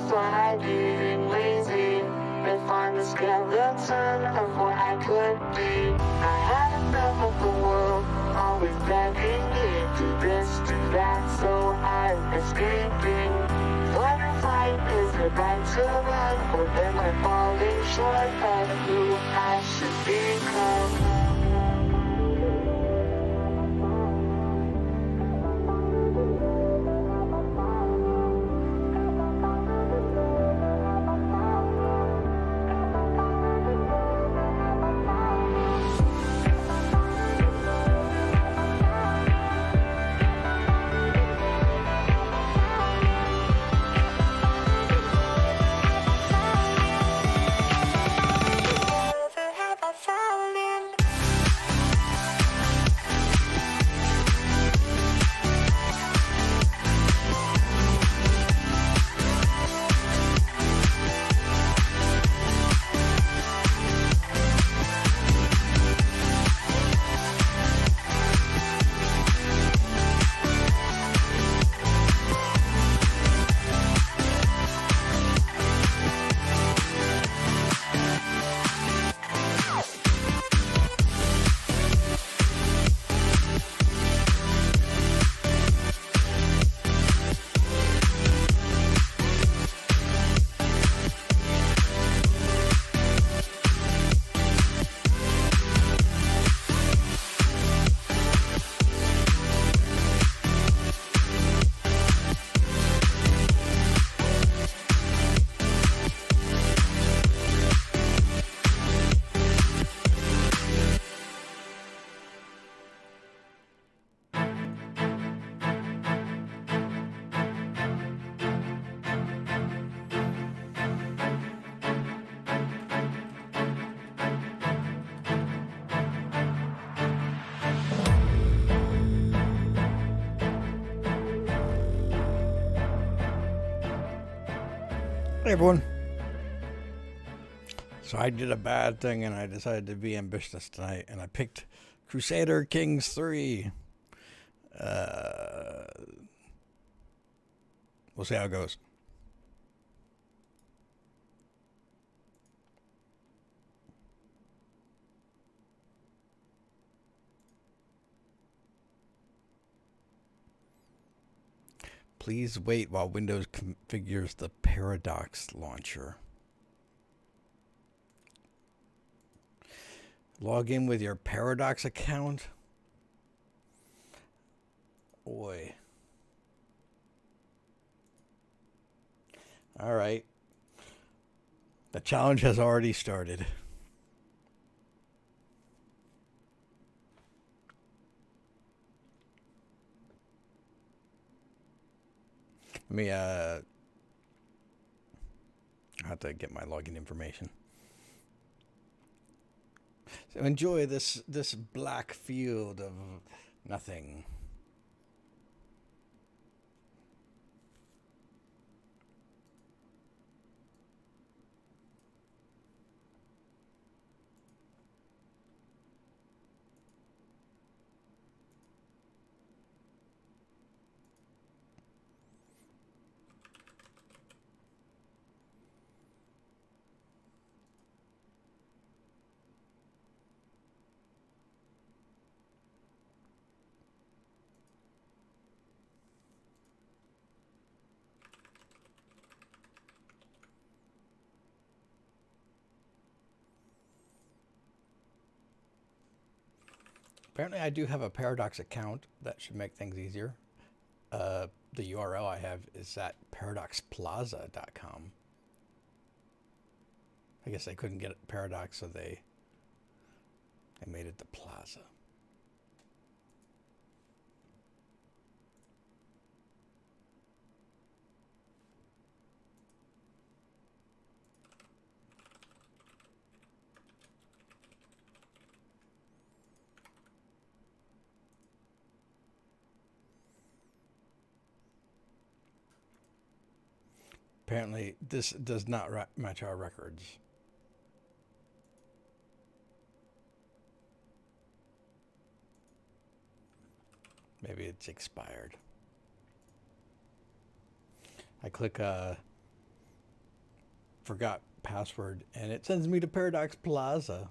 slide, getting lazy, and find the skeleton of what I could be. I had enough of the world, always begging me, do this, do that, so I'm escaping. Fight or fight, is it right to run, or am I falling short of who I should become? Hey everyone. So I did a bad thing and I decided to be ambitious tonight and I picked Crusader Kings 3. We'll see how it goes. Please wait while Windows configures the Paradox launcher. Log in with your Paradox account. Boy. All right. The challenge has already started. Let me I have to get my login information. So enjoy this black field of nothing. Apparently I do have a Paradox account. That should make things easier. The URL I have is at paradoxplaza.com. I guess they couldn't get Paradox, so they made it the Plaza. Apparently, this does not match our records. Maybe it's expired. I click forgot password, and it sends me to Paradox Plaza.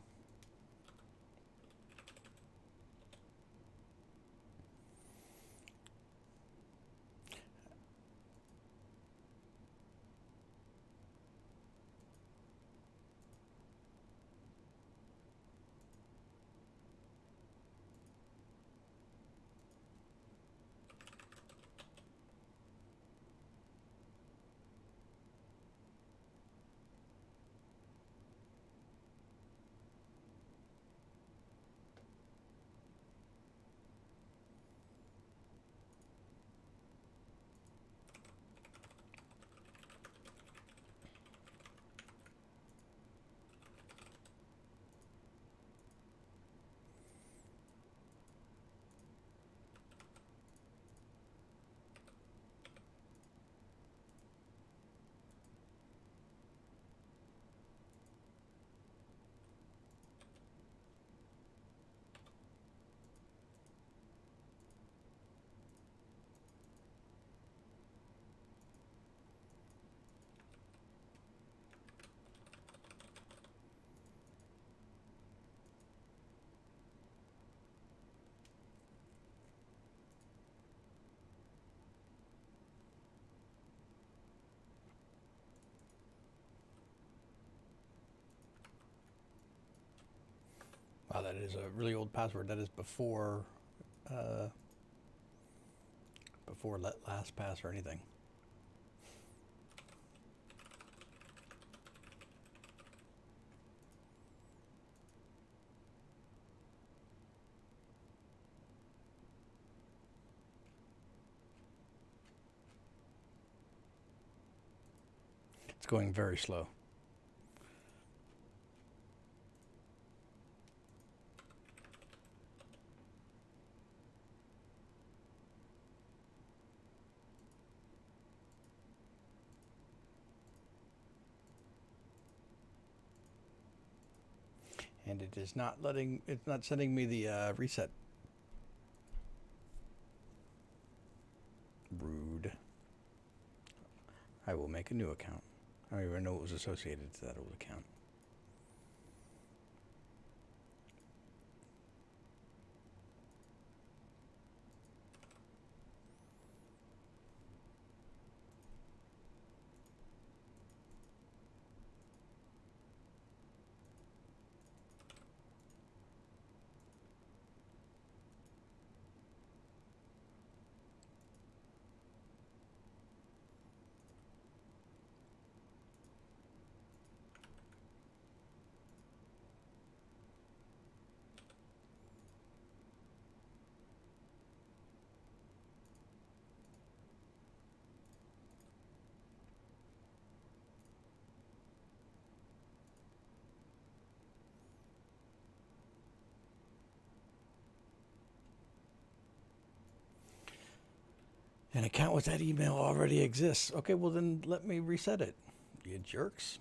Wow, that is a really old password. That is uh, before LastPass or anything. It's going very slow. And it is not letting, it's not sending me the reset. Rude. I will make a new account. I don't even know what was associated to that old account. An account with that email already exists. Okay, well then let me reset it. You jerks.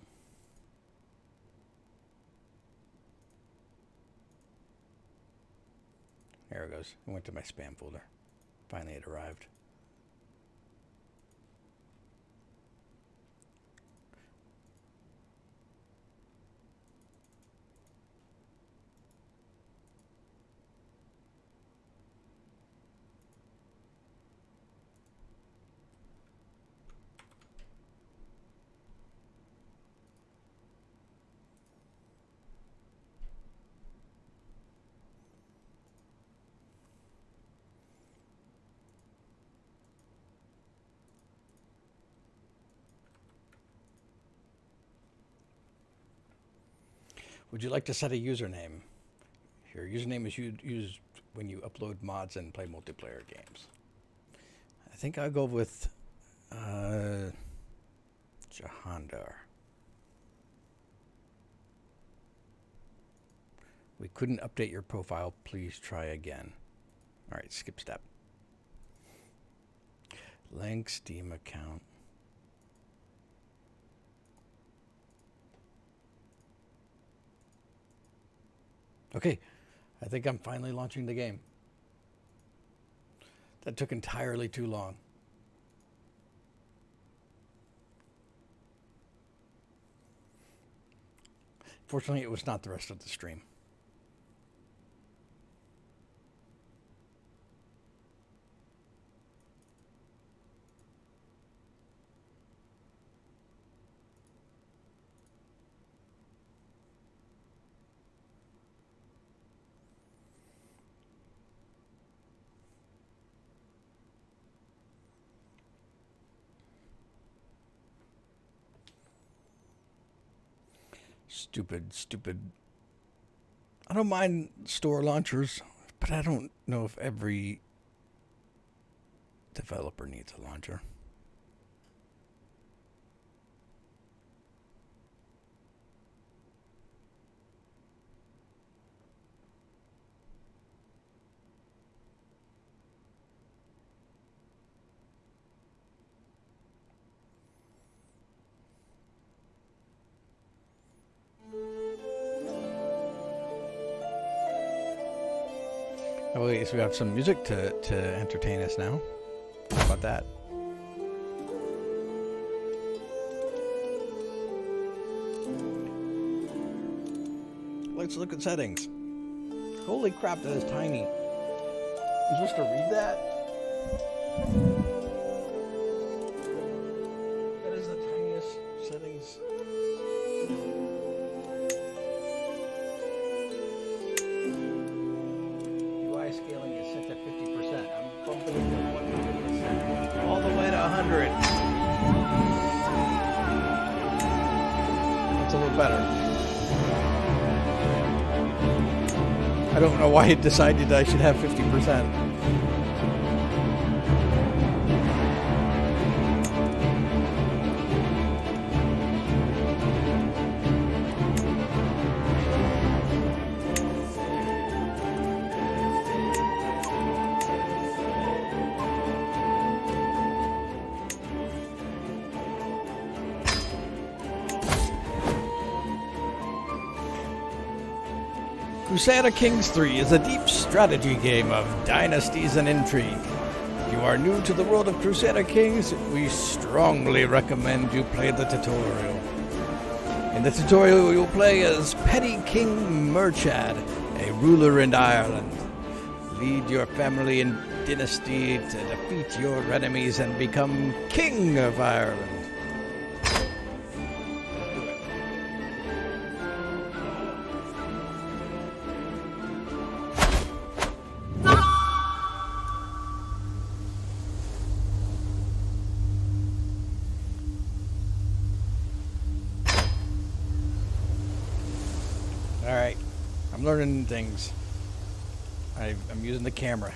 There it goes. It went to my spam folder. Finally it arrived. Would you like to set a username? Your username is used when you upload mods and play multiplayer games. I think I'll go with Jahandar. We couldn't update your profile. Please try again. All right, skip step. Link Steam account. Okay, I think I'm finally launching the game. That took entirely too long. Fortunately, it was not the rest of the stream. Stupid. I don't mind store launchers, but I don't know if every developer needs a launcher. Oh, wait, so we have some music to entertain us now. How about that? Let's look at settings. Holy crap, that is tiny. I'm supposed to read that? That is the tiniest settings. UI scaling is set to 50%. I'm bumping it to 100%. All the way to 100. That's a little better. I don't know why it decided I should have 50%. Crusader Kings 3 is a deep strategy game of dynasties and intrigue. If you are new to the world of Crusader Kings, we strongly recommend you play the tutorial. In the tutorial, you'll play as Petty King Murchad, a ruler in Ireland. Lead your family and dynasty to defeat your enemies and become King of Ireland. Alright, I'm learning things. I'm using the camera.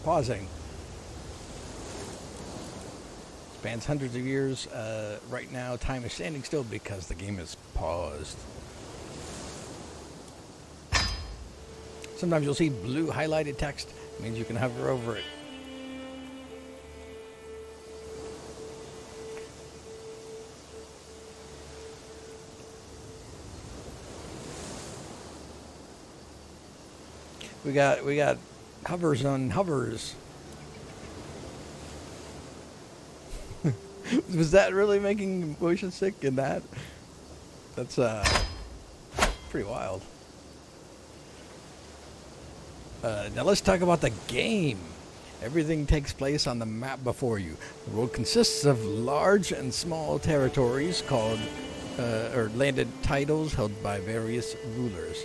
Pausing. Spans hundreds of years. Right now, time is standing still because the game is paused. Sometimes you'll see blue highlighted text. It means you can hover over it. We got hovers on hovers. Was that really making motion sick in that? That's pretty wild. Now let's talk about the game. Everything takes place on the map before you. The world consists of large and small territories called or landed titles held by various rulers.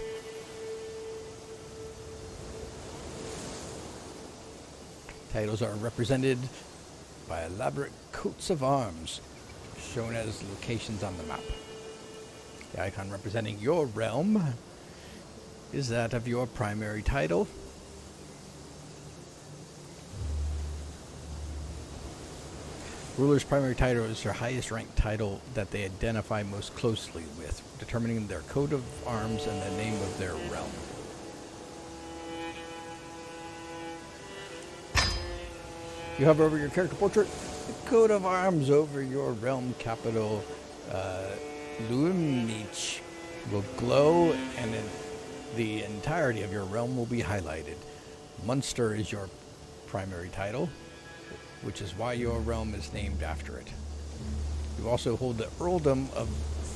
Titles are represented by elaborate coats of arms, shown as locations on the map. The icon representing your realm is that of your primary title. Ruler's primary title is their highest ranked title that they identify most closely with, determining their coat of arms and the name of their realm. You hover over your character portrait, the coat of arms over your realm capital, Luimnich, will glow, and the entirety of your realm will be highlighted. Munster is your primary title, which is why your realm is named after it. You also hold the earldom of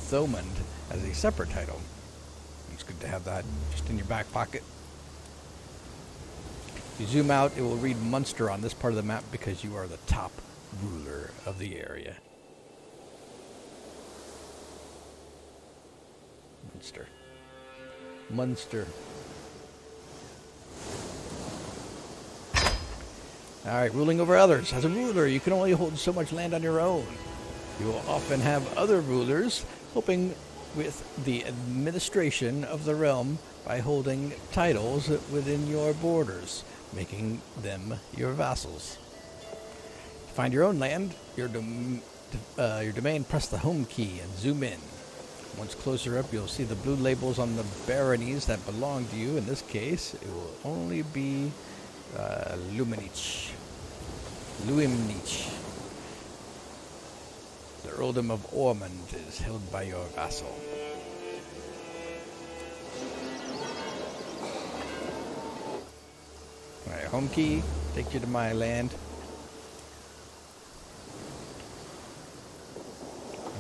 Thomond as a separate title. It's good to have that just in your back pocket. If you zoom out, it will read Munster on this part of the map because you are the top ruler of the area. Munster. Alright, ruling over others. As a ruler, you can only hold so much land on your own. You will often have other rulers helping with the administration of the realm by holding titles within your borders, making them your vassals. To find your own land, your domain, press the home key and zoom in. Once closer up, you'll see the blue labels on the baronies that belong to you. In this case, it will only be Luimnich. The earldom of Ormond is held by your vassal. Alright, home key takes you to my land.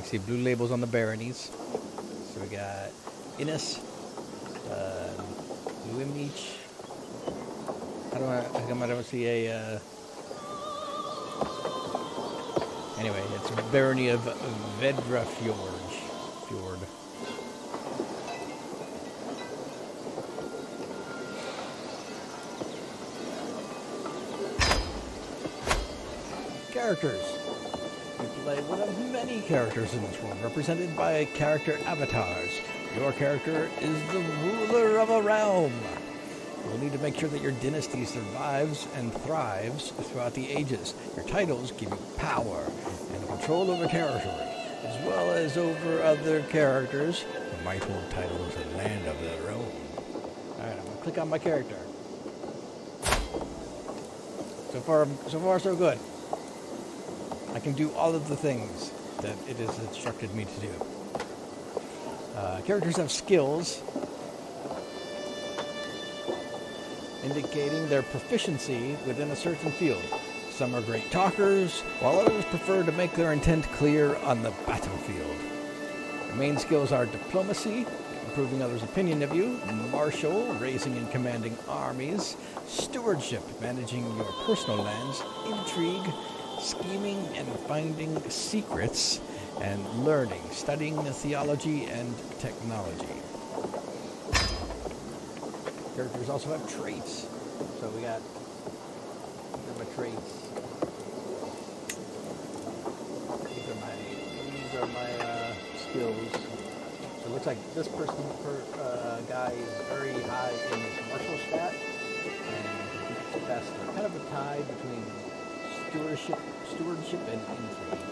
You see blue labels on the baronies. So we got Innis, Luimnich. How come I don't see a... Anyway, it's barony of Vedra Fjord. Characters. You play one of many characters in this world, represented by character avatars. Your character is the ruler of a realm. You'll need to make sure that your dynasty survives and thrives throughout the ages. Your titles give you power and control over territory, as well as over other characters who might hold titles and land of their own. Alright, I'm going to click on my character. So far, so good. I can do all of the things that it has instructed me to do. Characters have skills indicating their proficiency within a certain field. Some are great talkers, while others prefer to make their intent clear on the battlefield. The main skills are diplomacy, improving others' opinion of you, martial, raising and commanding armies, stewardship, managing your personal lands, intrigue, scheming and finding secrets, and learning, studying theology and technology. Characters also have traits. So we got my traits. These are my skills. So it looks like this guy is very high in his martial stat, and that's kind of a tie between stewardship and intrigue.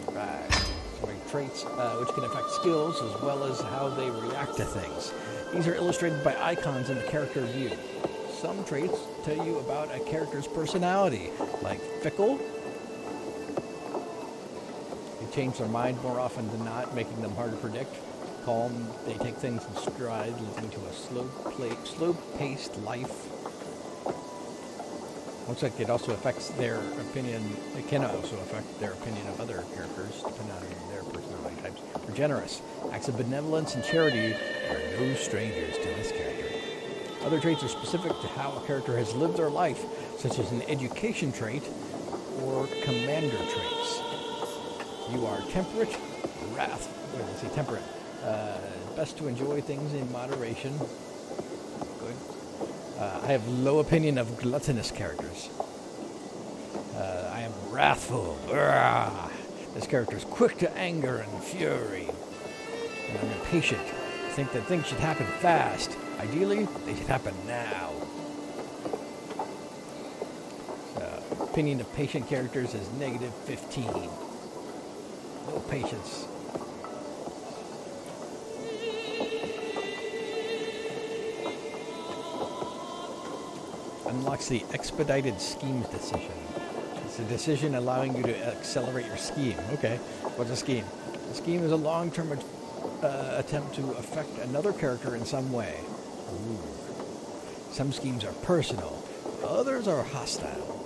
Alright. So my traits, which can affect skills as well as how they react to things. These are illustrated by icons in the character view. Some traits tell you about a character's personality, like fickle. They change their mind more often than not, making them hard to predict. Calm, they take things in stride, leading to a slow-paced life. Looks like it also affects their opinion. It can also affect their opinion of other characters, depending on their personality types. They're generous. Acts of benevolence and charity are no strangers to this character. Other traits are specific to how a character has lived their life, such as an education trait or commander traits. You are temperate, temperate. Best to enjoy things in moderation. Good. I have low opinion of gluttonous characters. I am wrathful. This character is quick to anger and fury. And I'm impatient. I think that things should happen fast. Ideally, they should happen now. Opinion of patient characters is negative 15. No patience. Unlocks the expedited schemes decision. It's a decision allowing you to accelerate your scheme. Okay, what's a scheme? A scheme is a long-term attempt to affect another character in some way. Ooh. Some schemes are personal, others are hostile.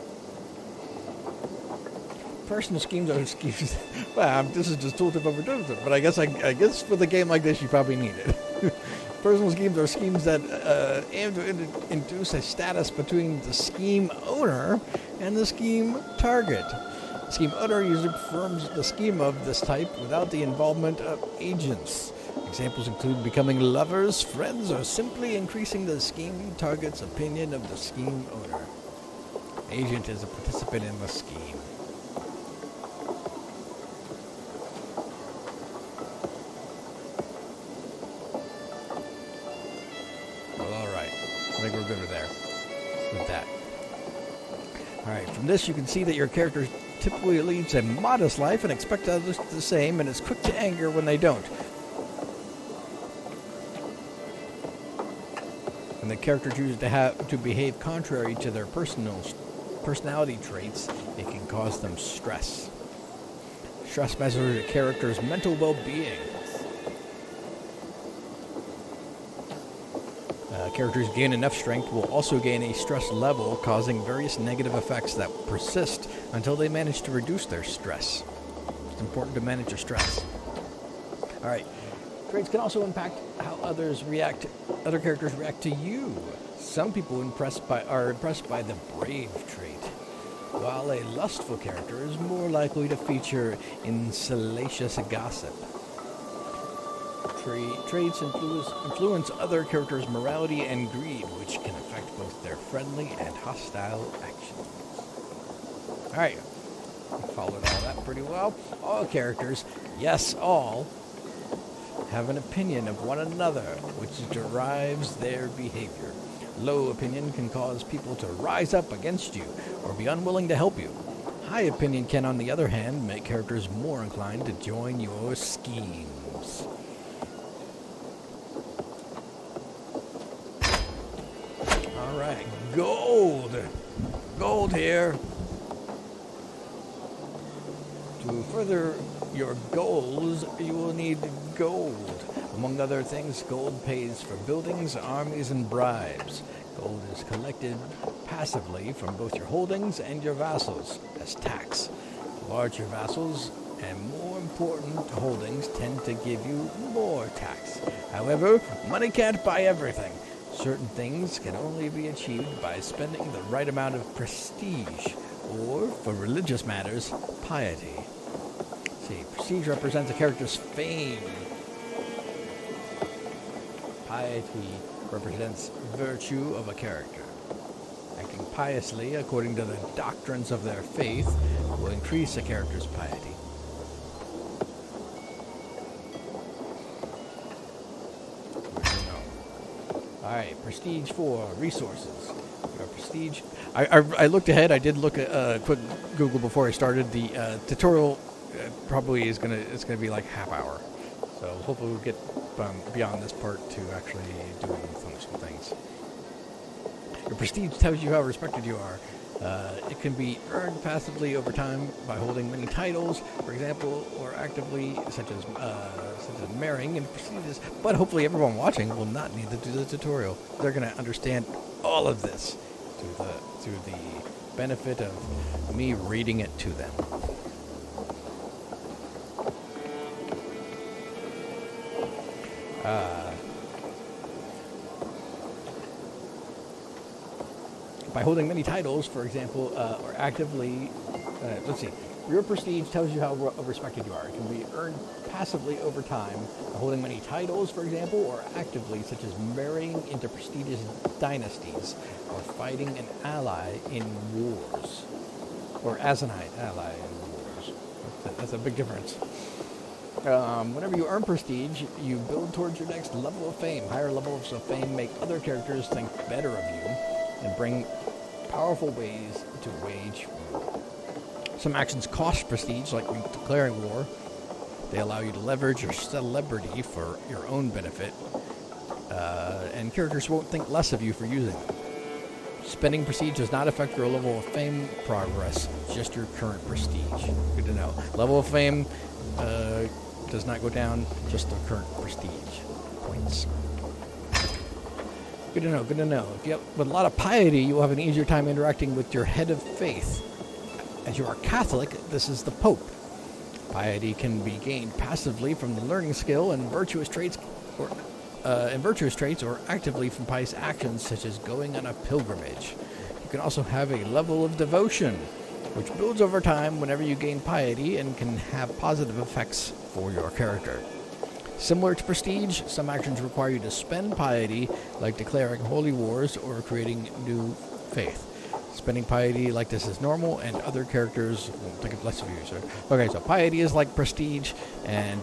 Personal schemes are schemes. Well, this is just tooltip over tooltip, but I guess for the game like this, you probably need it. Personal schemes are schemes that aim to induce a status between the scheme owner and the scheme target. The scheme owner usually performs the scheme of this type without the involvement of agents. Examples include becoming lovers, friends, or simply increasing the scheme target's opinion of the scheme owner. Agent is a participant in the scheme. Well, alright. I think we're good with that. Alright, from this you can see that your character typically leads a modest life and expects others the same, and is quick to anger when they don't. When the character chooses to behave contrary to their personality traits, it can cause them stress. Stress measures a character's mental well-being. Characters gain enough strength will also gain a stress level, causing various negative effects that persist until they manage to reduce their stress. It's important to manage your stress. Alright. Traits can also impact how other characters react to you. Some people are impressed by the brave trait, while a lustful character is more likely to feature in salacious gossip. Traits influence other characters' morality and greed, which can affect both their friendly and hostile actions. Alright, followed all that pretty well. All characters, yes, all, have an opinion of one another, which derives their behavior. Low opinion can cause people to rise up against you or be unwilling to help you. High opinion can, on the other hand, make characters more inclined to join your schemes. Alright, gold! Gold here! To further your goals, you will need gold. Among other things, gold pays for buildings, armies, and bribes. Gold is collected passively from both your holdings and your vassals as tax. Larger vassals and more important holdings tend to give you more tax. However, money can't buy everything. Certain things can only be achieved by spending the right amount of prestige, or, for religious matters, piety. See, prestige represents a character's fame. Piety represents virtue of a character. Acting piously according to the doctrines of their faith will increase a character's piety. Alright, prestige 4, resources. Prestige. I looked ahead. I did look at quick Google before I started. The tutorial probably is gonna be like half hour. So hopefully we'll get beyond this part to actually doing some things. Your prestige tells you how respected you are. It can be earned passively over time by holding many titles, for example, or actively, such as marrying and prestigious. But hopefully everyone watching will not need to do the tutorial. They're going to understand all of this to the benefit of me reading it to them. By holding many titles, for example, or actively, let's see, your prestige tells you how respected you are. It can be earned passively over time by holding many titles, for example, or actively, such as marrying into prestigious dynasties, or fighting an ally in wars, or as an ally in wars. That's a big difference. Whenever you earn prestige, you build towards your next level of fame. Higher levels of fame make other characters think better of you and bring powerful ways to wage war. Some actions cost prestige, like declaring war. They allow you to leverage your celebrity for your own benefit, and characters won't think less of you for using them. Spending prestige does not affect your level of fame progress, just your current prestige. Good to know. Level of fame does not go down, just the current prestige points. Good to know, good to know. If you have with a lot of piety, you will have an easier time interacting with your head of faith. As you are Catholic, this is the Pope. Piety can be gained passively from the learning skill and virtuous traits, or actively from pious actions such as going on a pilgrimage. You can also have a level of devotion, which builds over time whenever you gain piety and can have positive effects for your character. Similar to prestige, some actions require you to spend piety, like declaring holy wars or creating new faith. Spending piety like this is normal, and other characters will think of less of you. Okay, so piety is like prestige, and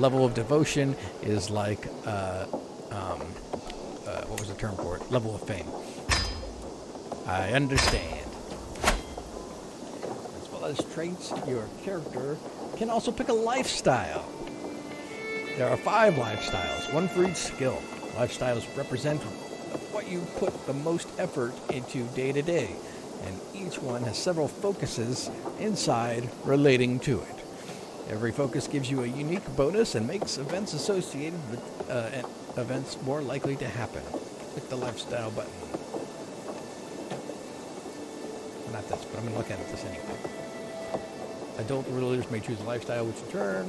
level of devotion is like, what was the term for it? Level of fame. I understand. As well as traits, your character can also pick a lifestyle. There are 5 lifestyles, one for each skill. Lifestyles represent what you put the most effort into day to day, and each one has several focuses inside relating to it. Every focus gives you a unique bonus and makes events associated with events more likely to happen. Click the lifestyle button. Not this, but I'm going to look at this anyway. Adult rulers may choose a lifestyle which in turn...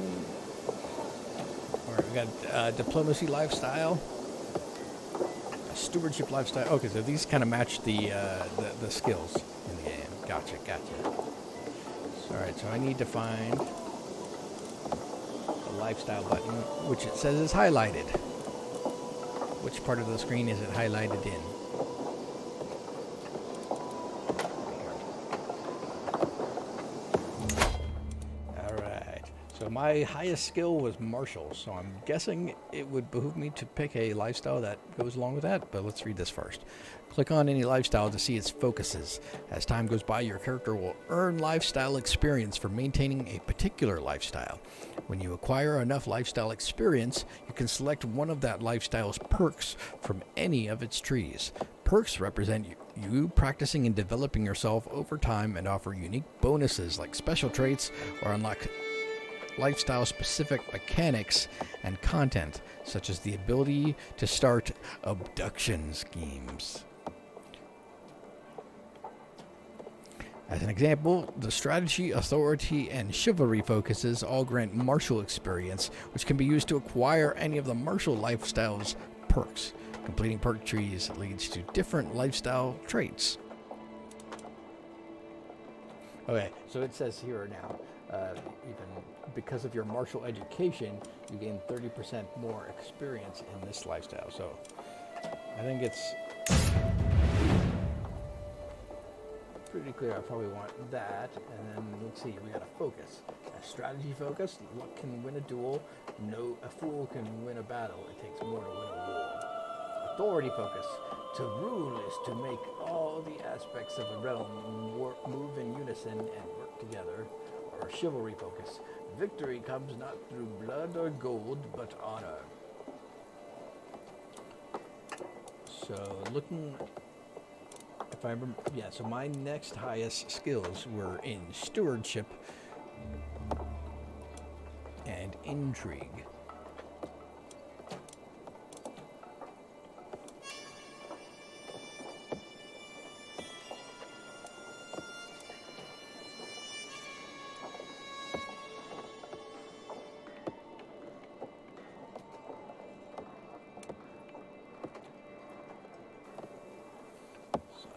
We got diplomacy lifestyle, stewardship lifestyle. Okay, so these kind of match the skills in the game. Gotcha. All right, so I need to find the lifestyle button, which it says is highlighted. Which part of the screen is it highlighted in? So my highest skill was martial, so I'm guessing it would behoove me to pick a lifestyle that goes along with that, but let's read this first. Click on any lifestyle to see its focuses. As time goes by, your character will earn lifestyle experience for maintaining a particular lifestyle. When you acquire enough lifestyle experience, you can select one of that lifestyle's perks from any of its trees. Perks represent you practicing and developing yourself over time and offer unique bonuses like special traits or unlock lifestyle-specific mechanics and content, such as the ability to start abduction schemes. As an example, the strategy, authority, and chivalry focuses all grant martial experience, which can be used to acquire any of the martial lifestyle's perks. Completing perk trees leads to different lifestyle traits. Okay, so it says here now, even because of your martial education, you gain 30% more experience in this lifestyle. So I think it's pretty clear I probably want that. And then let's see, we got a focus. A strategy focus, luck can win a duel. A fool can win a battle. It takes more to win a war. Authority focus. To rule is to make all the aspects of a realm move in unison and work together. Or chivalry focus. Victory comes not through blood or gold, but honor. So looking, if I remember, yeah, so my next highest skills were in stewardship and intrigue.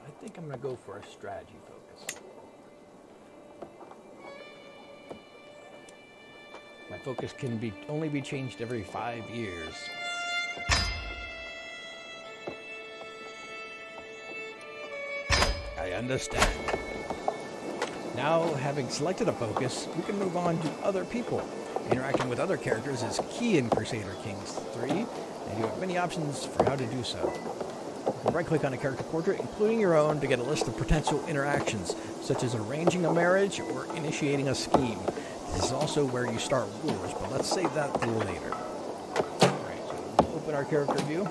I think I'm going to go for a strategy focus. My focus can only be changed every 5 years. I understand. Now, having selected a focus, we can move on to other people. Interacting with other characters is key in Crusader Kings 3, and you have many options for how to do so. You can right-click on a character portrait, including your own, to get a list of potential interactions, such as arranging a marriage or initiating a scheme. This is also where you start wars, but let's save that for later. Alright, so we'll open our character view.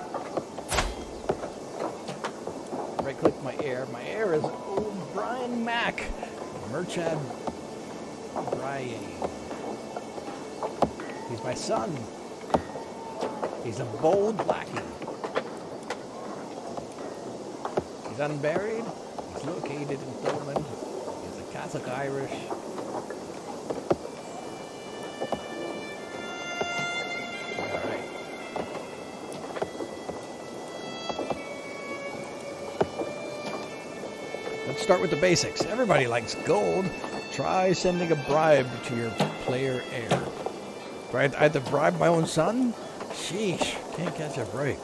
Right-click my heir. My heir is O'Brien Mack, Merchad Brian. He's my son. He's a bold lackey. He's unmarried. He's located in Thurmond. He's a Catholic Irish. Alright. Let's start with the basics. Everybody likes gold. Try sending a bribe to your player heir. I had to bribe my own son? Sheesh, can't catch a break.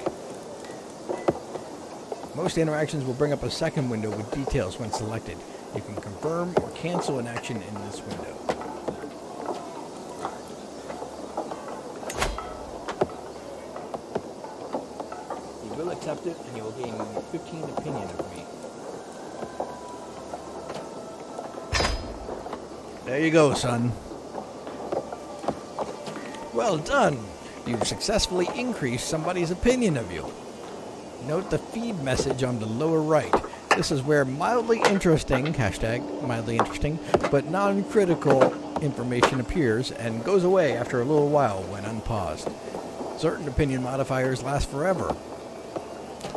Most interactions will bring up a second window with details when selected. You can confirm or cancel an action in this window. You will accept it and you will gain 15 opinion of me. There you go, son. Well done. You've successfully increased somebody's opinion of you. Note the feed message on the lower right. This is where mildly interesting, #mildly interesting, but non-critical information appears and goes away after a little while when unpaused. Certain opinion modifiers last forever.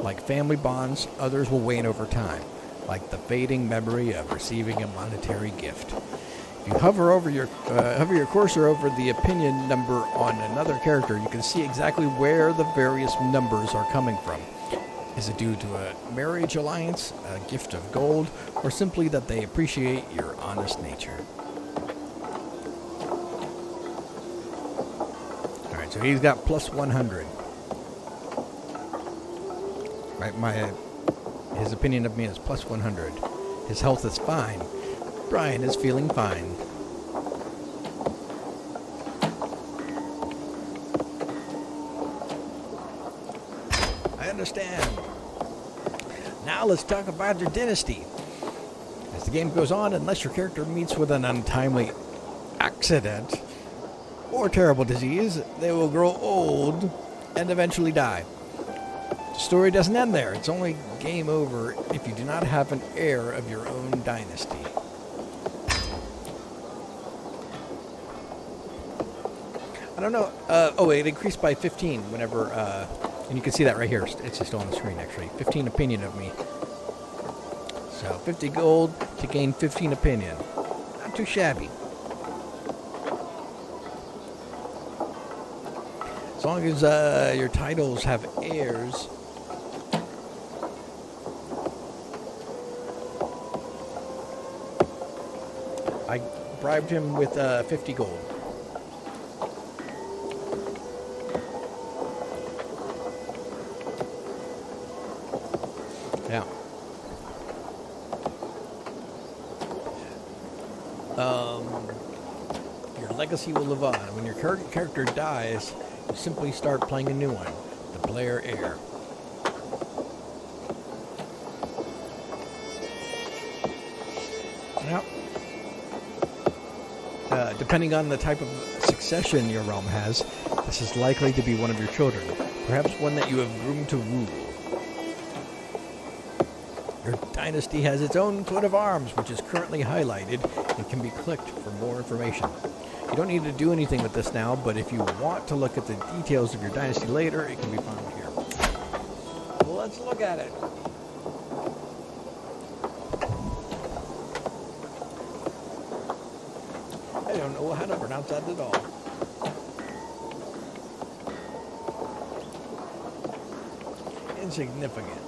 Like family bonds, others will wane over time, like the fading memory of receiving a monetary gift. If you hover your cursor over the opinion number on another character, you can see exactly where the various numbers are coming from. Is it due to a marriage alliance, a gift of gold, or simply that they appreciate your honest nature? Alright, so he's got plus 100. Right, his opinion of me is plus 100. His health is fine. Brian is feeling fine. I understand. Now let's talk about your dynasty. As the game goes on, unless your character meets with an untimely accident or terrible disease, they will grow old and eventually die. The story doesn't end there. It's only game over if you do not have an heir of your own dynasty. I don't know. It increased by 15 whenever, and you can see that right here. It's just on the screen, actually. 15 opinion of me. So 50 gold to gain 15 opinion. Not too shabby. As long as your titles have heirs. I bribed him with 50 gold. Yeah. Your legacy will live on. When your character dies, you simply start playing a new one, the player heir. Yep. Depending on the type of succession your realm has, this is likely to be one of your children, perhaps one that you have groomed to rule. Your dynasty has its own coat of arms, which is currently highlighted and can be clicked for more information. You don't need to do anything with this now, but if you want to look at the details of your dynasty later, it can be found here. Well, let's look at it. I don't know how to pronounce that at all. Insignificant.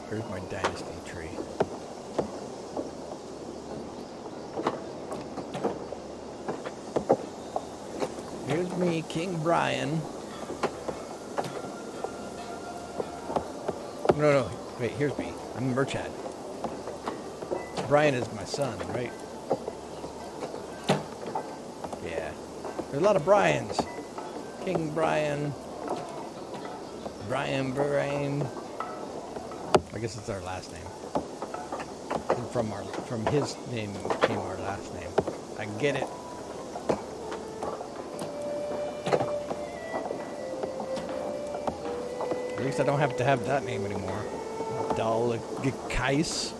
Here's my dynasty tree. Here's me, King Brian. No. Wait, here's me. I'm Merchad. Brian is my son, right? Yeah. There's a lot of Brians. King Brian. Brian. I guess it's our last name. And from his name came our last name. I get it. At least I don't have to have that name anymore. Dalgekais.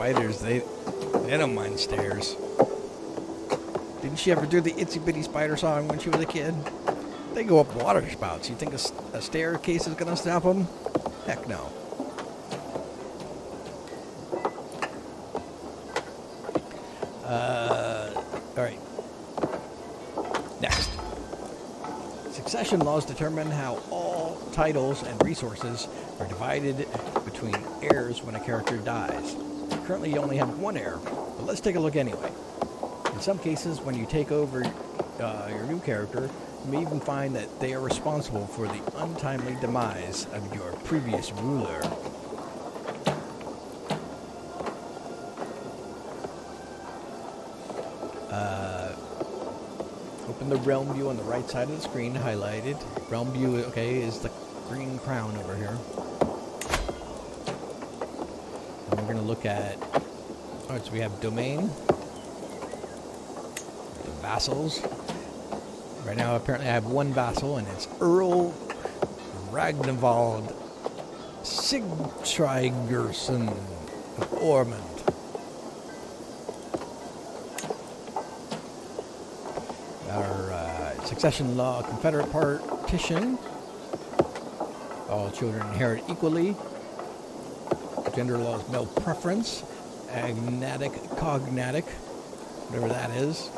spiders, they don't mind stairs. Didn't she ever do the Itsy Bitty Spider song when she was a kid? They go up water spouts. You think a staircase is going to stop them? Heck no. Alright. Next. Succession laws determine how all titles and resources are divided between heirs when a character dies. Currently, you only have one heir, but let's take a look anyway. In some cases, when you take over your new character, you may even find that they are responsible for the untimely demise of your previous ruler. Open the realm view on the right side of the screen, highlighted. Realm view, okay, is the green crown over here. And we're going to look at, alright, so we have domain, the vassals. Right now, apparently I have one vassal, and it's Earl Ragnvald Sigtrygurson of Ormond. Our succession law, confederate partition. All children inherit equally. Gender laws, male preference. Agnatic, cognatic, whatever that is.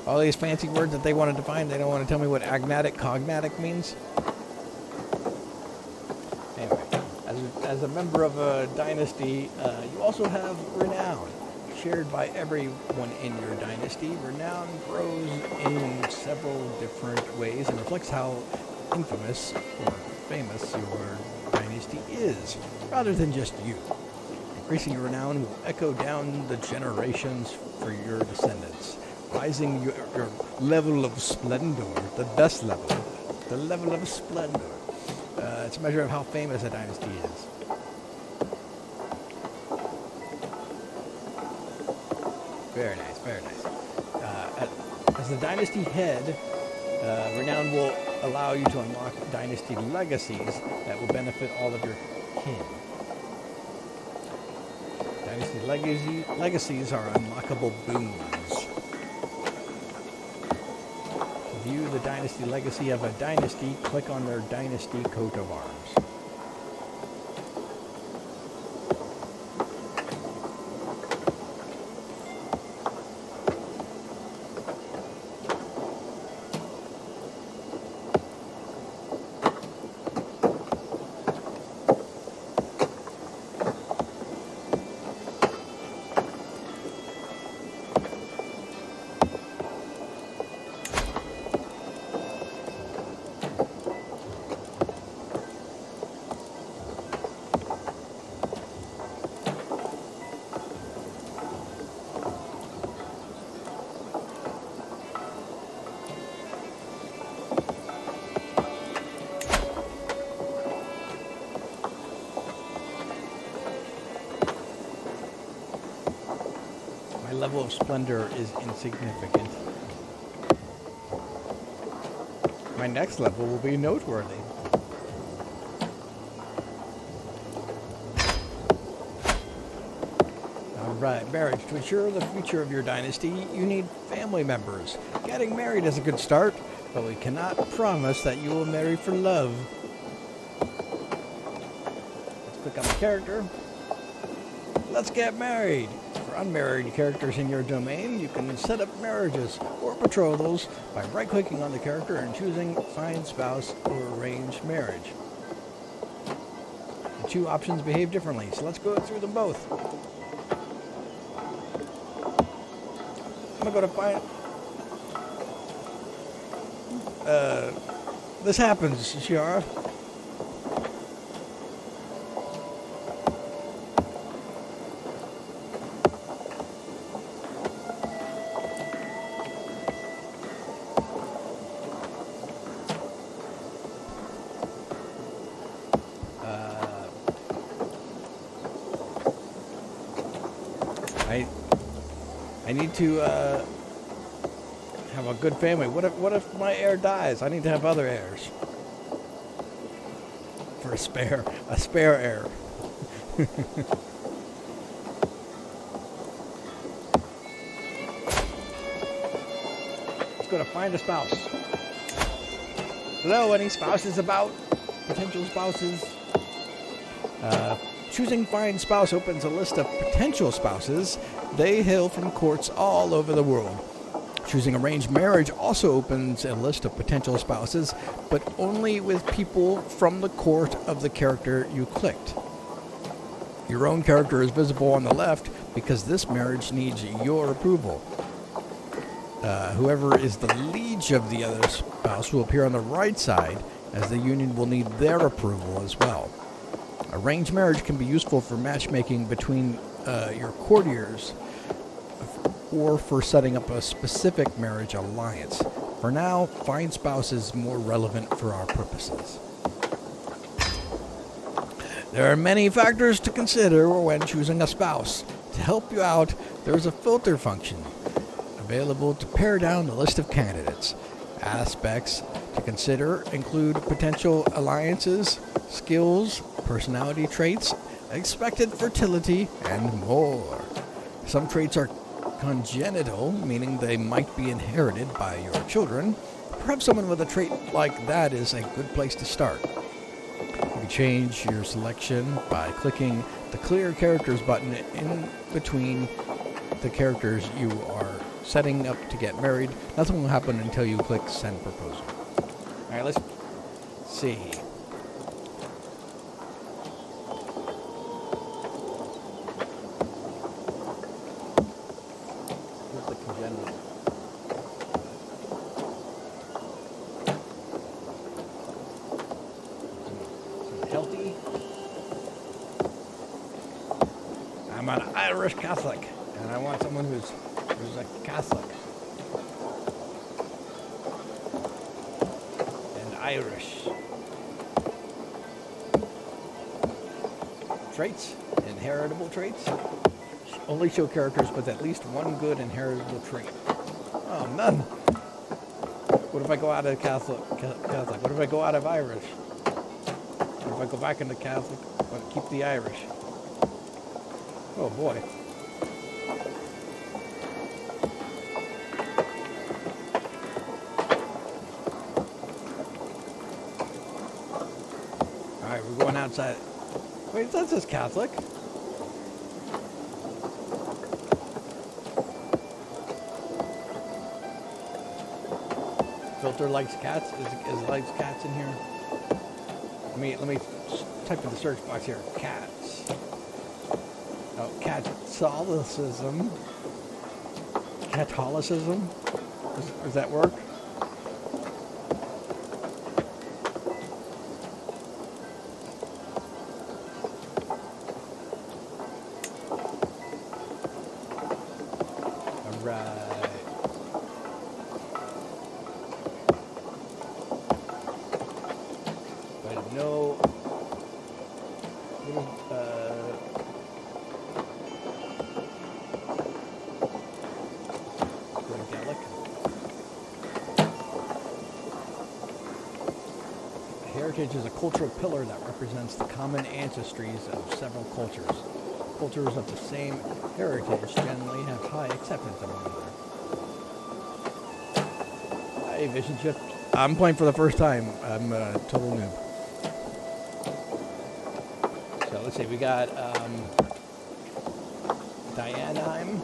All these fancy words that they want to define, they don't want to tell me what agnatic, cognatic means. Anyway, as a member of a dynasty, you also have renown, shared by everyone in your dynasty. Renown grows in several different ways and reflects how infamous or famous your dynasty is, rather than just you. Increasing your renown will echo down the generations for your descendants, rising your level of splendor, the best level, the level of splendor. It's a measure of how famous a dynasty is. Very nice, very nice. As the dynasty head, renown will allow you to unlock dynasty legacies that will benefit all of your kin. Dynasty legacies are unlockable boons. To view the dynasty legacy of a dynasty, click on their dynasty coat of arms. Level of splendor is insignificant. My next level will be noteworthy. Alright, marriage. To ensure the future of your dynasty, you need family members. Getting married is a good start, but we cannot promise that you will marry for love. Let's click on the character. Let's get married. For unmarried characters in your domain, you can set up marriages or betrothals by right-clicking on the character and choosing Find Spouse or Arrange Marriage. The two options behave differently, so let's go through them both. I'm going to go to Find... This happens, Shiara. I need to have a good family. What if my heir dies? I need to have other heirs. for a spare heir. Let's go to find a spouse. Hello, any spouses about? Potential spouses? Choosing find spouse opens a list of potential spouses. They hail from courts all over the world. Choosing arranged marriage also opens a list of potential spouses, but only with people from the court of the character you clicked. Your own character is visible on the left because this marriage needs your approval. Whoever is the liege of the other spouse will appear on the right side, as the union will need their approval as well. Arranged marriage can be useful for matchmaking between your courtiers or for setting up a specific marriage alliance. For now, find spouse is more relevant for our purposes. There are many factors to consider when choosing a spouse. To help you out, there is a filter function available to pare down the list of candidates. Aspects to consider include potential alliances, skills, personality traits, expected fertility, and more. Some traits are congenital, meaning they might be inherited by your children. Perhaps someone with a trait like that is a good place to start. You can change your selection by clicking the Clear Characters button in between the characters you are setting up to get married. Nothing will happen until you click Send Proposal. Alright, let's see. Here's the congenital. Some healthy. I'm an Irish Catholic, and I want someone who's a Catholic and Irish. Traits, inheritable traits. Only show characters with at least one good inheritable trait. Oh, none. What if I go out of Catholic? What if I go out of Irish? What if I go back into Catholic but keep the Irish? Oh boy. Alright, we're going outside. Wait, that says Catholic. Filter likes cats. Is likes cats in here? Let me type in the search box here. Cats. Oh, Catholicism. Catholicism. Does that work? No little Gallic. Heritage is a cultural pillar that represents the common ancestries of several cultures. Cultures of the same heritage generally have high acceptance among others. Hey, Vision Chip. I'm playing for the first time. I'm a total noob. So let's see, we got Dianheim,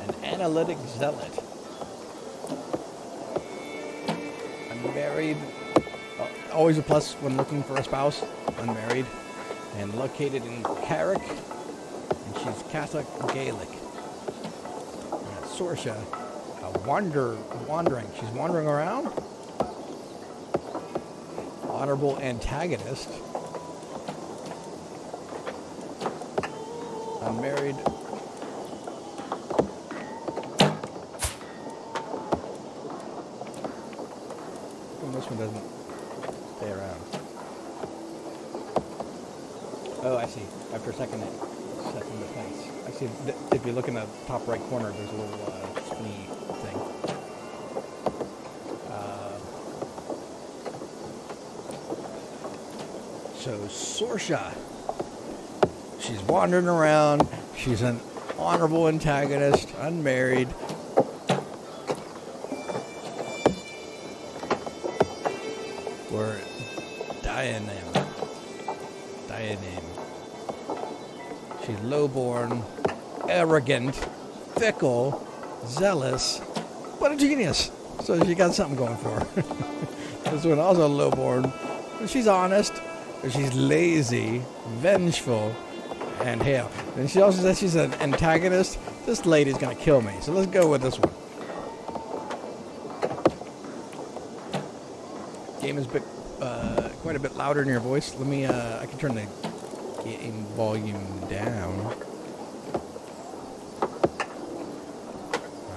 an analytic zealot, unmarried, always a plus when looking for a spouse, unmarried, and located in Carrick, and she's Catholic Gaelic. And Sorsha, wandering, she's wandering around. Honorable antagonist. Unmarried. And this one doesn't stay around. Oh, I see. After second defense. I see. If you look in the top right corner, there's a little spinny thing. So Sorsha, she's wandering around. She's an honorable antagonist, unmarried. Or Dianame. She's lowborn, arrogant, fickle, zealous, but a genius. So she got something going for her. This one also lowborn. She's honest, but she's lazy, vengeful, and hell. And she also says she's an antagonist. This lady's gonna kill me. So let's go with this one. Game is quite a bit louder in your voice. Let me. I can turn the game volume down.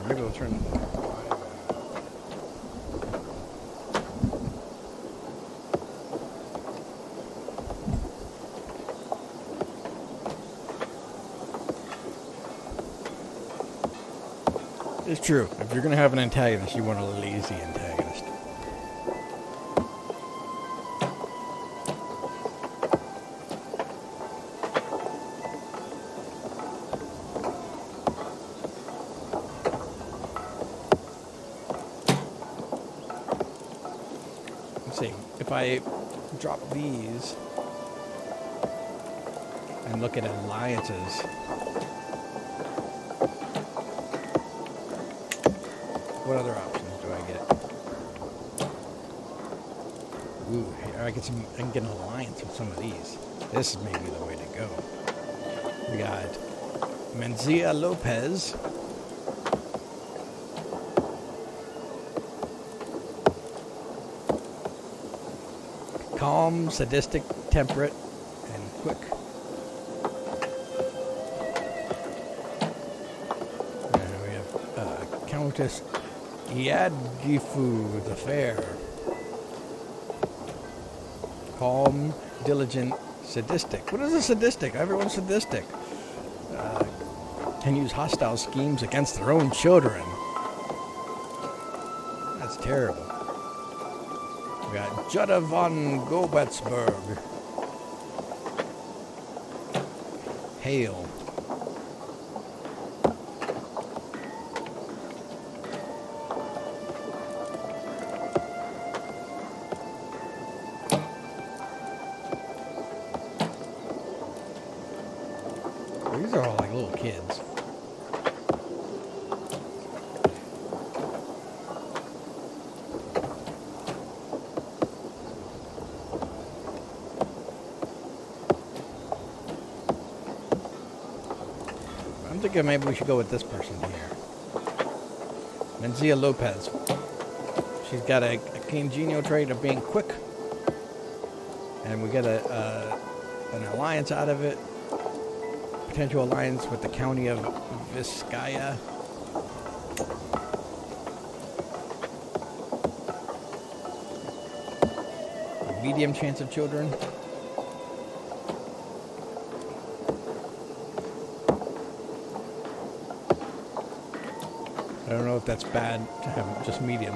Maybe I'll turn. It's true. If you're gonna have an antagonist, you want a lazy antagonist. Let's see. If I drop these and look at alliances. What other options do I get? Ooh, I can get an alliance with some of these. This is maybe the way to go. We got Mencia Lopez. Calm, sadistic, temperate, and quick. And we have Countess Yadgifu the Fair. Calm, diligent, sadistic. What is a sadistic? Everyone's sadistic. Can use hostile schemes against their own children. That's terrible. We got Jutta von Gobetsberg. Hail. These are all like little kids. I'm thinking maybe we should go with this person here. Mencia Lopez. She's got a congenial trait of being quick. And we get an alliance out of it. Potential alliance with the county of Vizcaya. Medium chance of children. I don't know if that's bad to have just medium.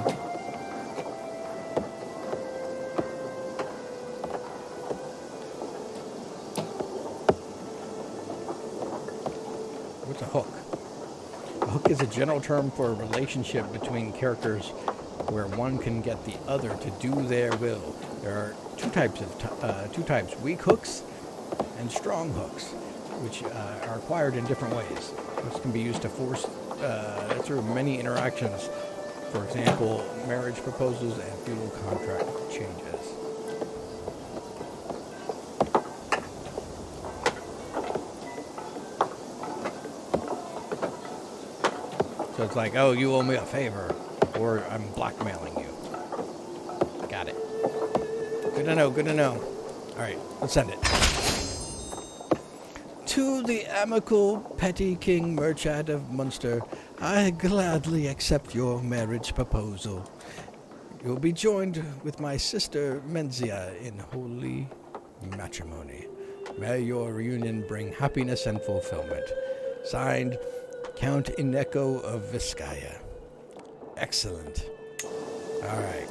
What's a hook? A hook is a general term for a relationship between characters where one can get the other to do their will. There are two types: weak hooks and strong hooks, which are acquired in different ways. This can be used to force through many interactions. For example, marriage proposals and feudal contract changes. So it's like, oh, you owe me a favor, or I'm blackmailing you. Got it. Good to know, good to know. All right, let's send it. To the amicable petty king merchant of Munster, I gladly accept your marriage proposal. You'll be joined with my sister Mencia in holy matrimony. May your reunion bring happiness and fulfillment. Signed, Count Ineko of Vizcaya. Excellent. All right.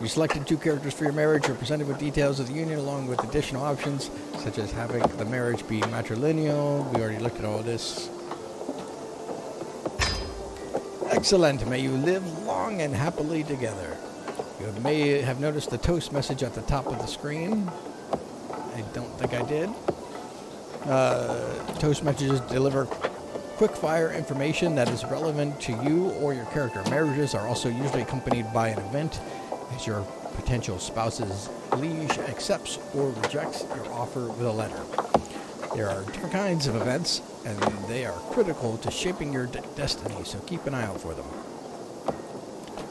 You selected 2 characters for your marriage. You're presented with details of the union along with additional options, such as having the marriage be matrilineal. We already looked at all this. Excellent. May you live long and happily together. You may have noticed the toast message at the top of the screen. I don't think I did. Toast messages deliver quick-fire information that is relevant to you or your character. Marriages are also usually accompanied by an event, as your potential spouse's liege accepts or rejects your offer with a letter. There are different kinds of events, and they are critical to shaping your destiny, so keep an eye out for them.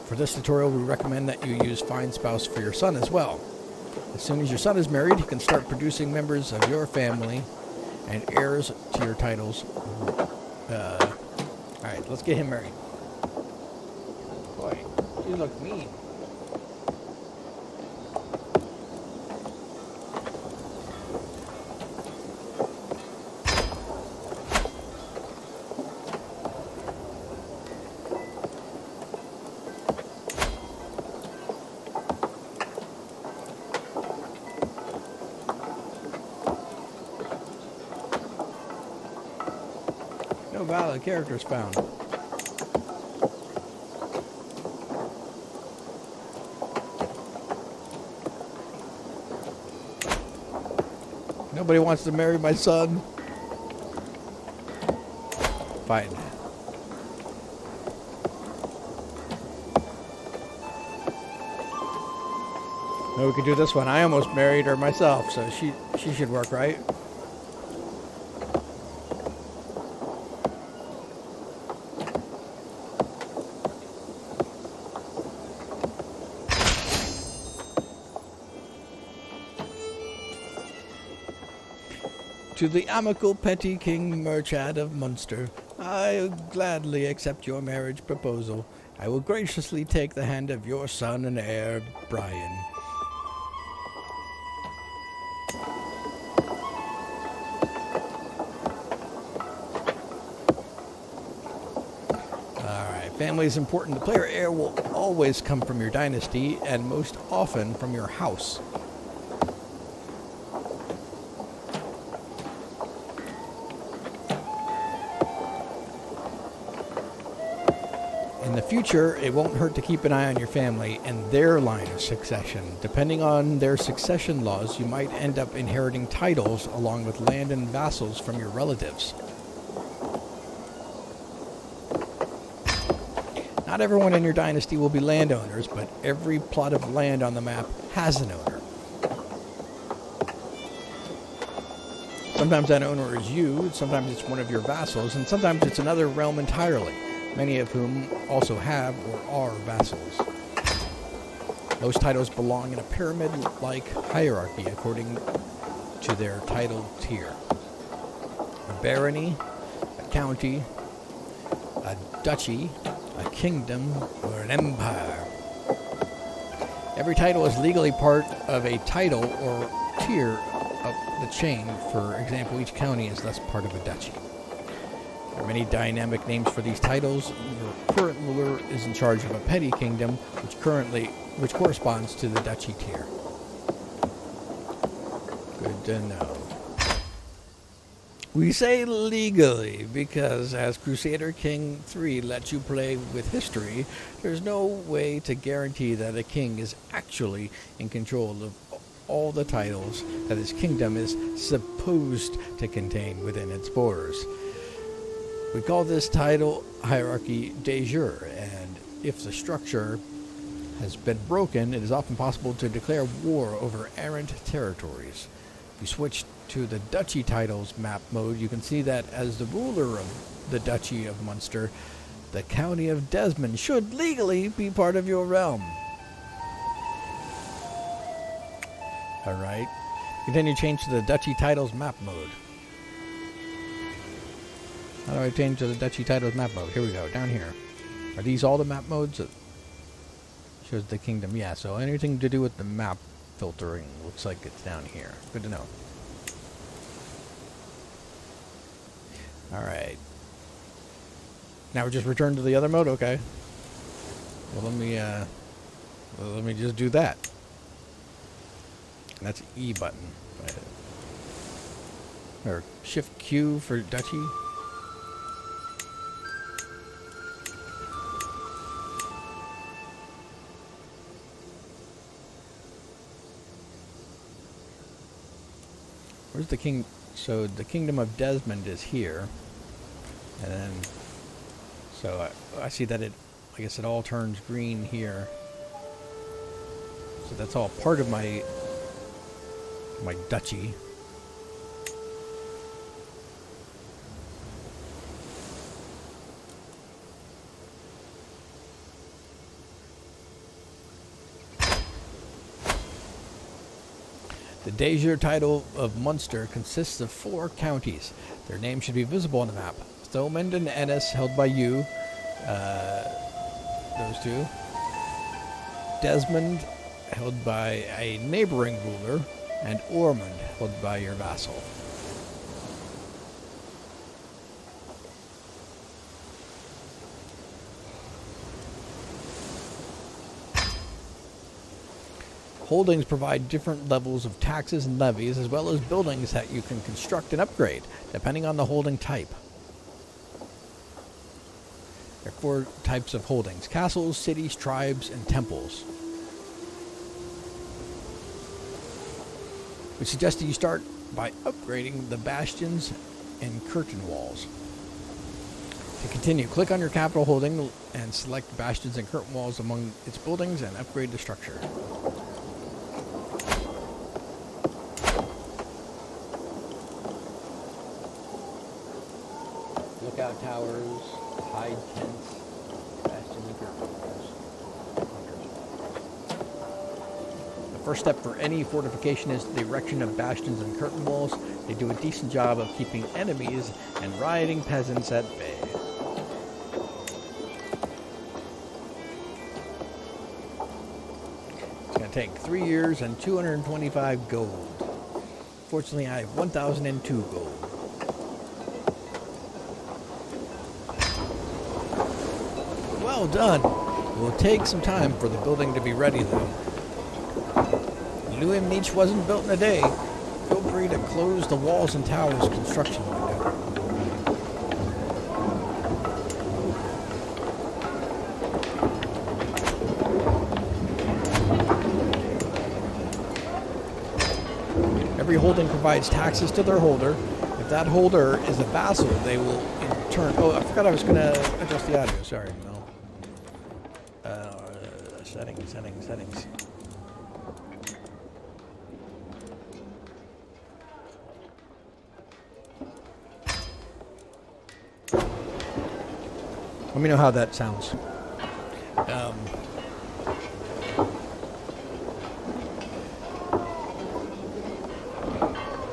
For this tutorial, we recommend that you use Find Spouse for your son as well. As soon as your son is married, he can start producing members of your family and heirs to your titles. Alright, let's get him married. Boy, you look mean. No valid characters found. Nobody wants to marry my son. Fine. No, we could do this one. I almost married her myself, so she should work, right? To the amical petty King Murchad of Munster, I gladly accept your marriage proposal. I will graciously take the hand of your son and heir, Brian. Alright, family is important. The player heir will always come from your dynasty, and most often from your house. In the future, it won't hurt to keep an eye on your family and their line of succession. Depending on their succession laws, you might end up inheriting titles along with land and vassals from your relatives. Not everyone in your dynasty will be landowners, but every plot of land on the map has an owner. Sometimes that owner is you, sometimes it's one of your vassals, and sometimes it's another realm entirely, many of whom also have or are vassals. Those titles belong in a pyramid-like hierarchy according to their title tier. A barony, a county, a duchy, a kingdom, or an empire. Every title is legally part of a title or tier of the chain. For example, each county is thus part of a duchy. There are many dynamic names for these titles. Your current ruler is in charge of a petty kingdom, which corresponds to the duchy tier. Good to know. We say legally because as Crusader King 3 lets you play with history, there's no way to guarantee that a king is actually in control of all the titles that his kingdom is supposed to contain within its borders. We call this title hierarchy de jure, and if the structure has been broken, it is often possible to declare war over errant territories. If you switch to the Duchy titles map mode, you can see that as the ruler of the Duchy of Munster, the County of Desmond should legally be part of your realm. Alright. Continue to change to the Duchy titles map mode. How do I change to the Duchy titles map mode? Here we go, down here. Are these all the map modes? Shows the kingdom. Yeah, so anything to do with the map filtering looks like it's down here. Good to know. Alright. Now we're just returned to the other mode? Okay. Well, let me, Well, let me just do that. That's E button. Or Shift Q for duchy. Where's the king? So the kingdom of Desmond is here. And then, so I see that I guess it all turns green here. So that's all part of my duchy. The de jure title of Munster consists of 4 counties. Their names should be visible on the map. Thomond and Ennis held by you, those 2. Desmond held by a neighboring ruler, and Ormond held by your vassal. Holdings provide different levels of taxes and levies, as well as buildings that you can construct and upgrade, depending on the holding type. There are 4 types of holdings: castles, cities, tribes, and temples. We suggest that you start by upgrading the bastions and curtain walls. To continue, click on your capital holding and select bastions and curtain walls among its buildings and upgrade the structure. Lookout towers, hide tents, bastions and curtain walls. The first step for any fortification is the erection of bastions and curtain walls. They do a decent job of keeping enemies and rioting peasants at bay. It's going to take 3 years and 225 gold. Fortunately, I have 1,002 gold. Well done. It will take some time for the building to be ready, though. Luim Nietzsche wasn't built in a day. Feel free to close the walls and towers construction window. Every holding provides taxes to their holder. If that holder is a vassal, they will in turn... Oh, I forgot I was going to adjust the audio. Sorry, no. Settings. Let me know how that sounds.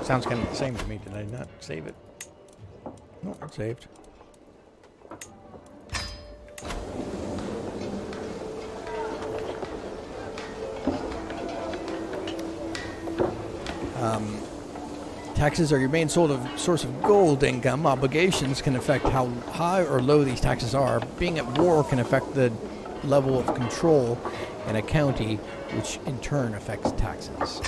Sounds kind of the same to me. Did I not save it? No, it's saved. Taxes are your main source of gold income. Obligations can affect how high or low these taxes are. Being at war can affect the level of control in a county, which in turn affects taxes.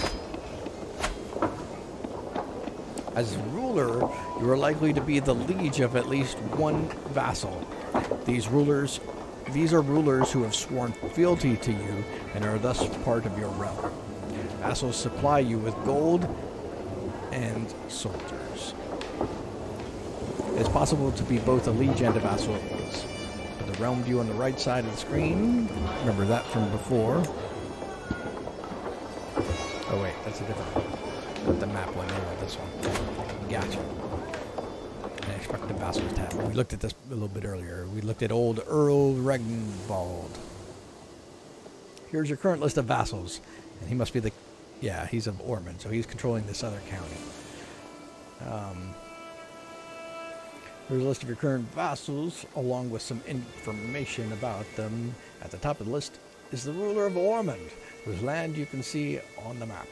As a ruler, you are likely to be the liege of at least one vassal. These are rulers who have sworn fealty to you and are thus part of your realm. Vassals supply you with gold and soldiers. It's possible to be both a liege and a vassal at once. With the realm view on the right side of the screen, remember that from before. Oh wait, that's a different one. Not the map one, I want this one. Gotcha. I expect the vassals tab. We looked at this a little bit earlier. We looked at old Earl Regnvald. Here's your current list of vassals. And he must be he's of Ormond, so he's controlling this other county. Here's a list of your current vassals, along with some information about them. At the top of the list is the ruler of Ormond, whose land you can see on the map.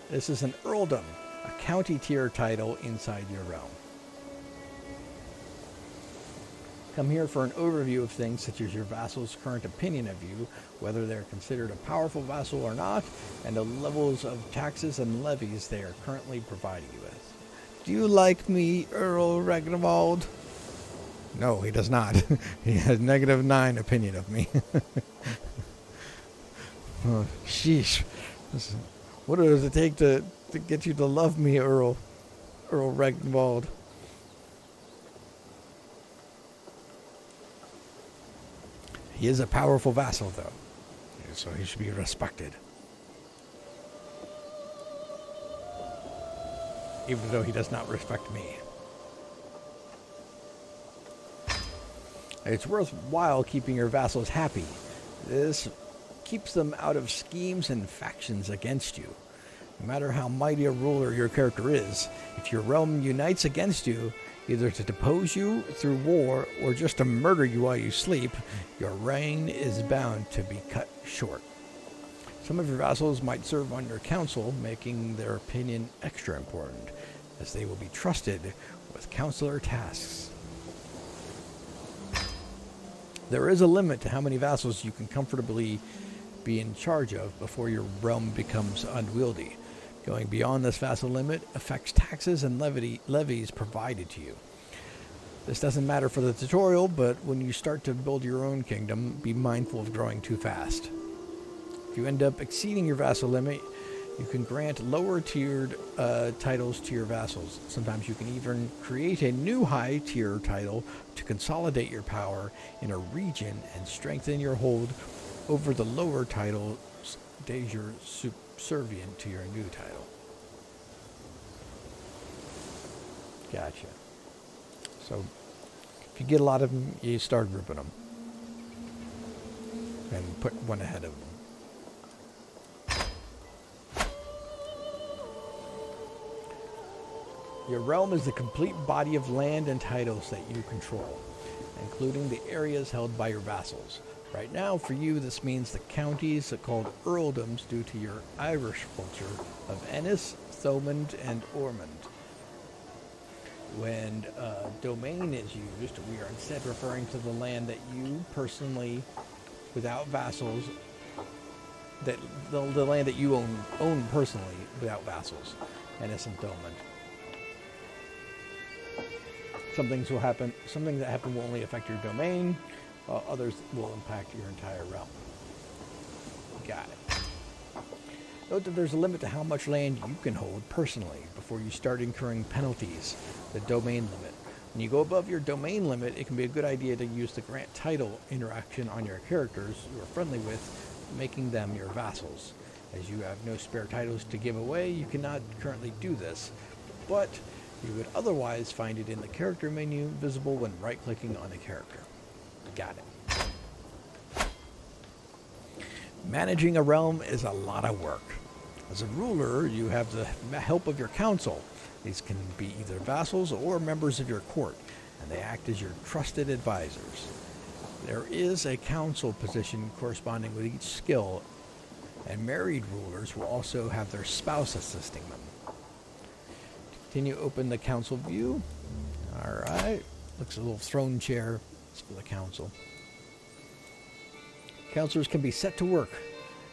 This is an earldom, a county tier title inside your realm. Come here for an overview of things such as your vassal's current opinion of you, whether they're considered a powerful vassal or not, and the levels of taxes and levies they are currently providing you with. Do you like me, Earl Ragnvald? No, he does not. He has -9 opinion of me. Oh, sheesh. What does it take to get you to love me, Earl Ragnvald? He is a powerful vassal, though, so he should be respected. Even though he does not respect me. It's worthwhile keeping your vassals happy. This keeps them out of schemes and factions against you. No matter how mighty a ruler your character is, if your realm unites against you, either to depose you through war or just to murder you while you sleep, your reign is bound to be cut short. Some of your vassals might serve on your council, making their opinion extra important, as they will be trusted with counselor tasks. There is a limit to how many vassals you can comfortably be in charge of before your realm becomes unwieldy. Going beyond this vassal limit affects taxes and levies provided to you. This doesn't matter for the tutorial, but when you start to build your own kingdom, be mindful of growing too fast. If you end up exceeding your vassal limit, you can grant lower-tiered titles to your vassals. Sometimes you can even create a new high-tier title to consolidate your power in a region and strengthen your hold over the lower titles days you're subservient to your new title. Gotcha. So, if you get a lot of them, you start grouping them. And put one ahead of them. Your realm is the complete body of land and titles that you control, including the areas held by your vassals. Right now, for you, this means the counties called earldoms due to your Irish culture of Ennis, Thomond, and Ormond. When domain is used, we are instead referring to the land that you personally, without vassals, that the land that you own personally without vassals, Ennis and Thomond. Some things that happen will only affect your domain, others will impact your entire realm. Got it. Note that there's a limit to how much land you can hold personally before you start incurring penalties, the domain limit. When you go above your domain limit, it can be a good idea to use the grant title interaction on your characters you are friendly with, making them your vassals. As you have no spare titles to give away, you cannot currently do this, but you would otherwise find it in the character menu, visible when right-clicking on a character. Got it. Managing a realm is a lot of work. As a ruler, you have the help of your council. These can be either vassals or members of your court, and they act as your trusted advisors. There is a council position corresponding with each skill, and married rulers will also have their spouse assisting them. Continue, open the council view. Alright. Looks a little throne chair. It's for the council. Counselors can be set to work,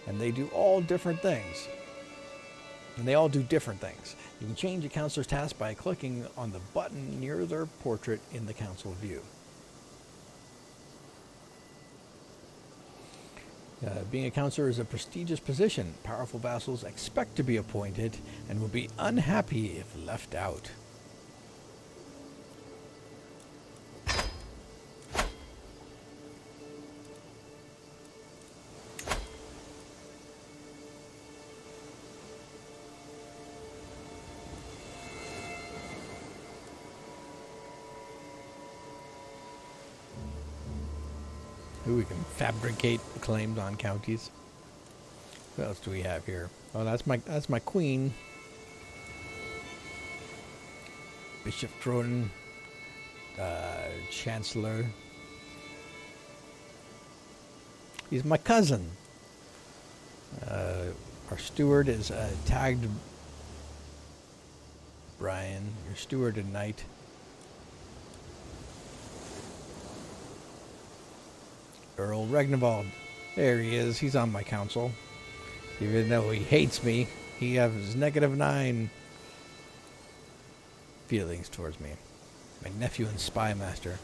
and they do all different things. And they all do different things. You can change a counselor's task by clicking on the button near their portrait in the council view. Being a counselor is a prestigious position. Powerful vassals expect to be appointed and will be unhappy if left out. We can fabricate claims on counties. What else do we have here? Oh, that's my queen. Bishop Cronin, Chancellor. He's my cousin. Our steward is tagged Brian, your steward and knight. Earl Regnevald. There he is. He's on my council. Even though he hates me, he has -9 feelings towards me. My nephew and spy master.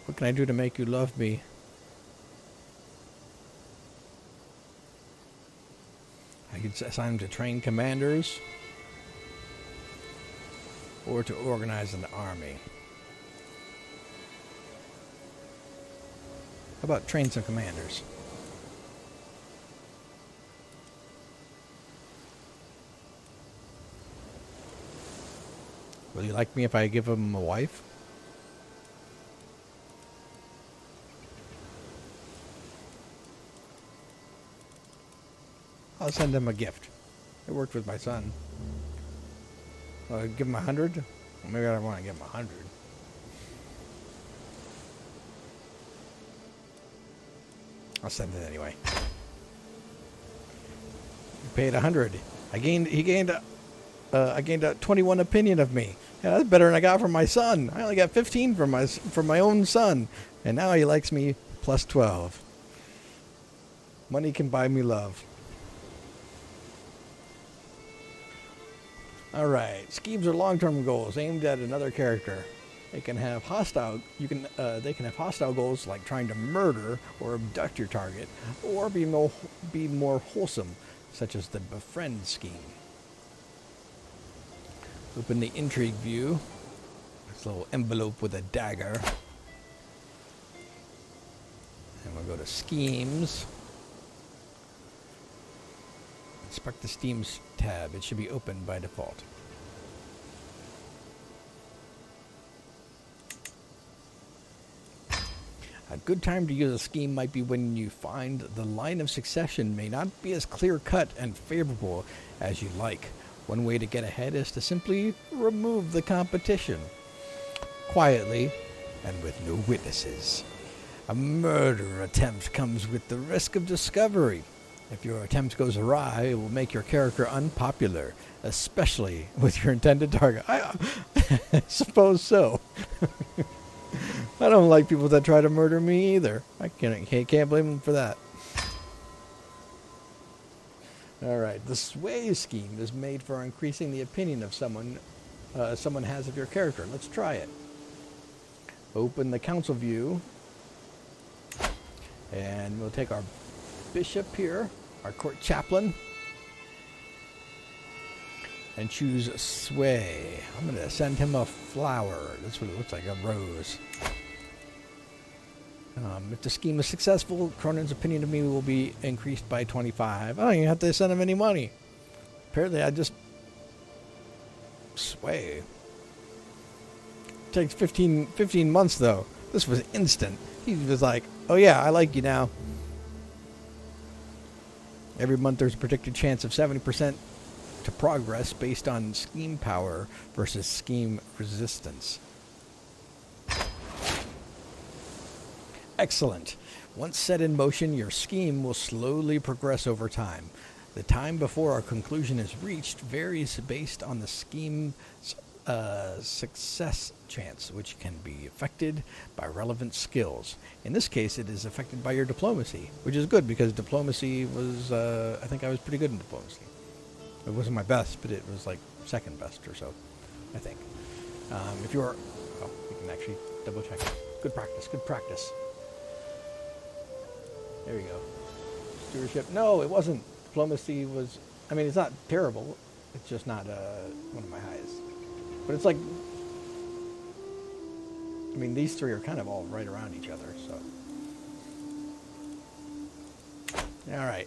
What can I do to make you love me? I could assign him to train commanders or to organize an army. How about train some commanders? Will you like me if I give him a wife? I'll send him a gift. It worked with my son. Give him 100? Well, maybe I don't want to give him 100. I'll send it anyway. He paid 100. I gained a 21 opinion of me. Yeah, that's better than I got from my son. I only got 15 from my own son, and now he likes me plus 12. Money can buy me love. All right, schemes are long-term goals aimed at another character. They can have hostile. They can have hostile goals like trying to murder or abduct your target, or be more wholesome, such as the befriend scheme. Open the intrigue view. This little envelope with a dagger, and we'll go to schemes. Inspect the schemes tab. It should be open by default. A good time to use a scheme might be when you find the line of succession may not be as clear-cut and favorable as you like. One way to get ahead is to simply remove the competition. Quietly and with no witnesses. A murder attempt comes with the risk of discovery. If your attempt goes awry, it will make your character unpopular, especially with your intended target. I suppose so. I don't like people that try to murder me either. I can't blame them for that. Alright, the sway scheme is made for increasing the opinion of someone has of your character. Let's try it. Open the council view. And we'll take our bishop here, our court chaplain, and choose sway. I'm going to send him a flower. That's what it looks like, a rose. If the scheme is successful, Cronin's opinion of me will be increased by 25. I don't even have to send him any money. Apparently I just sway. It takes 15 months though. This was instant. He was like, oh yeah, I like you now. Every month there's a predicted chance of 70% to progress based on scheme power versus scheme resistance. Excellent. Once set in motion, your scheme will slowly progress over time. The time before our conclusion is reached varies based on the scheme's success chance, which can be affected by relevant skills. In this case, it is affected by your diplomacy, which is good because diplomacy was, I think I was pretty good in diplomacy. It wasn't my best, but it was like second best or so, I think. If you're, oh, you can actually double check it. Good practice, good practice. There you go. Stewardship. No, it wasn't. Diplomacy was, I mean, it's not terrible. It's just not one of my highest. But it's like, I mean, these three are kind of all right around each other, so. All right.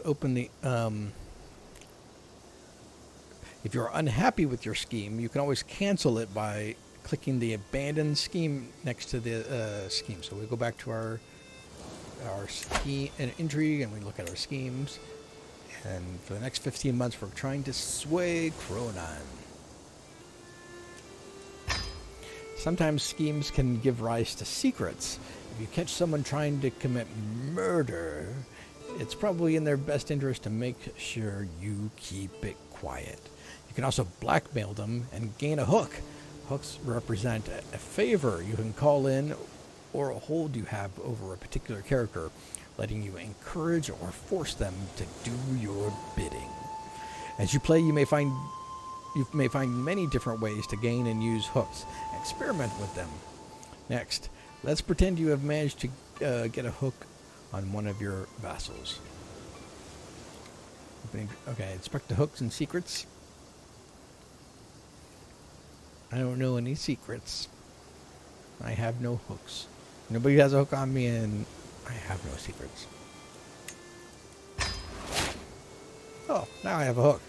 Open the, if you're unhappy with your scheme, you can always cancel it by clicking the abandoned scheme next to the scheme. So we go back to our scheme and intrigue, and we look at our schemes. And for the next 15 months, we're trying to sway Cronin. Sometimes schemes can give rise to secrets. If you catch someone trying to commit murder, it's probably in their best interest to make sure you keep it quiet. You can also blackmail them and gain a hook. Hooks represent a favor you can call in or a hold you have over a particular character, letting you encourage or force them to do your bidding. As you play, you may find many different ways to gain and use hooks. Experiment with them. Next, let's pretend you have managed to get a hook on one of your vassals. Okay, inspect the hooks and secrets. I don't know any secrets. I have no hooks. Nobody has a hook on me, and I have no secrets. Oh, now I have a hook.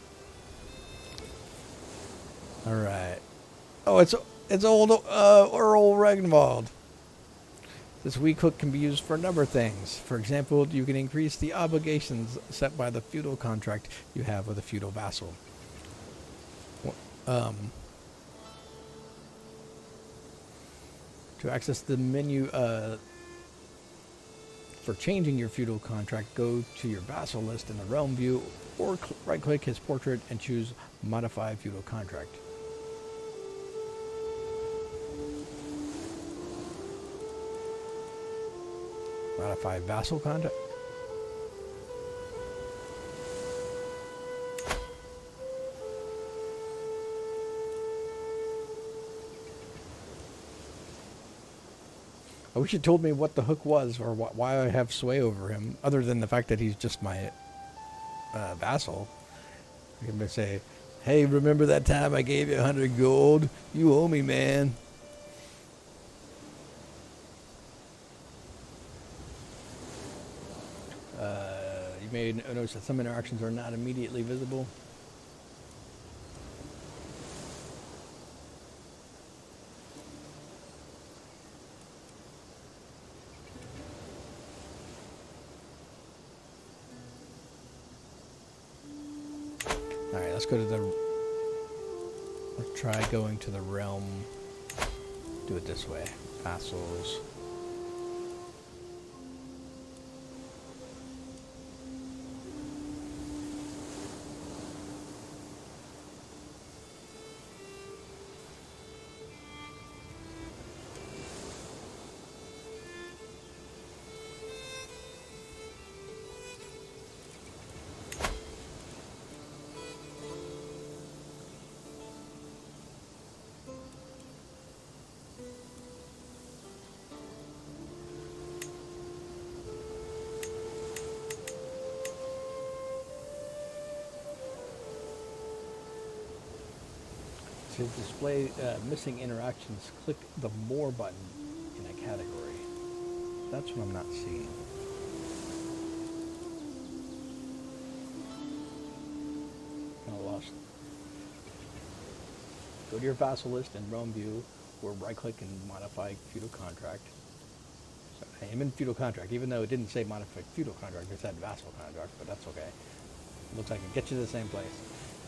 All right. Oh, it's old Earl Regnwald. This weak hook can be used for a number of things. For example, you can increase the obligations set by the feudal contract you have with a feudal vassal. To access the menu for changing your feudal contract, go to your vassal list in the realm view, or right-click his portrait and choose Modify Feudal Contract. Modify Vassal Contract. I wish you told me what the hook was or why I have sway over him, other than the fact that he's just my vassal. I can say, hey, remember that time I gave you 100 gold? You owe me, man. You may notice that some interactions are not immediately visible. Alright, let's go to let's try going to the realm. Do it this way. Vassals. To display missing interactions, click the More button in a category. That's what I'm not seeing. Kind of lost. Go to your vassal list in Realm View, or right-click and modify Feudal Contract. So I am in Feudal Contract, even though it didn't say modify Feudal Contract, it said Vassal Contract, but that's okay. Looks like it gets you to the same place.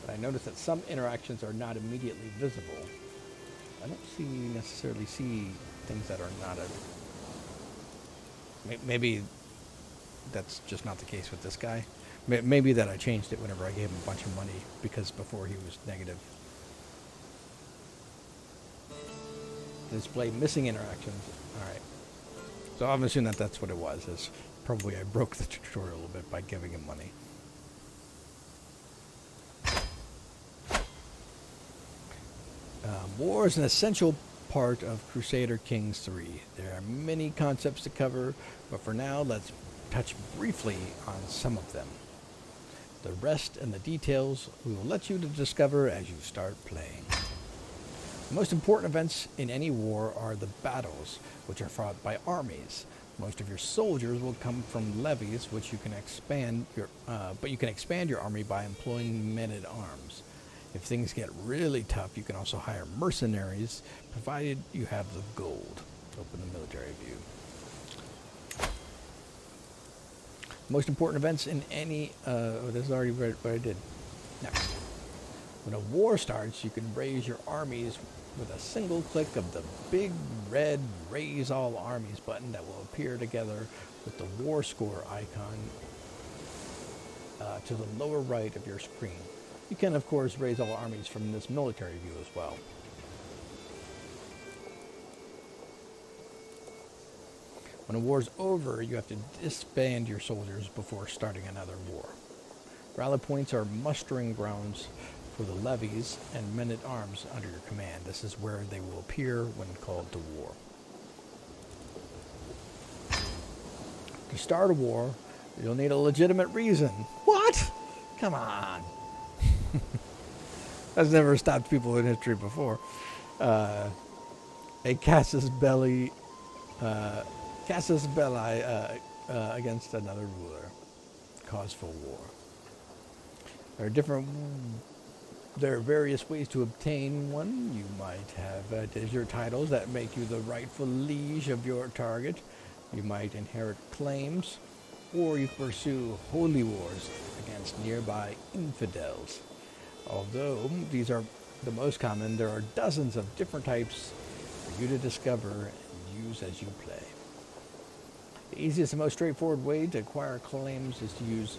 But I noticed that some interactions are not immediately visible. I don't necessarily see things that are not maybe that's just not the case with this guy. Maybe that I changed it whenever I gave him a bunch of money, because before he was negative. Display missing interactions. Alright. So I'm assuming that that's what it was. Is probably I broke the tutorial a little bit by giving him money. War is an essential part of Crusader Kings 3. There are many concepts to cover, but for now, let's touch briefly on some of them. The rest and the details we will let you to discover as you start playing. The most important events in any war are the battles, which are fought by armies. Most of your soldiers will come from levies, which you can expand but you can expand your army by employing men-at-arms. If things get really tough, you can also hire mercenaries, provided you have the gold. Open the military view. Most important events in any... this is already what I did. Next. When a war starts, you can raise your armies with a single click of the big red Raise All Armies button that will appear together with the war score icon to the lower right of your screen. You can, of course, raise all armies from this military view as well. When a war's over, you have to disband your soldiers before starting another war. Rally points are mustering grounds for the levies and men-at-arms under your command. This is where they will appear when called to war. To start a war, you'll need a legitimate reason. What? Come on. That's never stopped people in history before. A casus belli against another ruler. Cause for war. There are various ways to obtain one. You might have desert titles that make you the rightful liege of your target. You might inherit claims, or you pursue holy wars against nearby infidels. Although these are the most common, there are dozens of different types for you to discover and use as you play. The easiest and most straightforward way to acquire claims is to use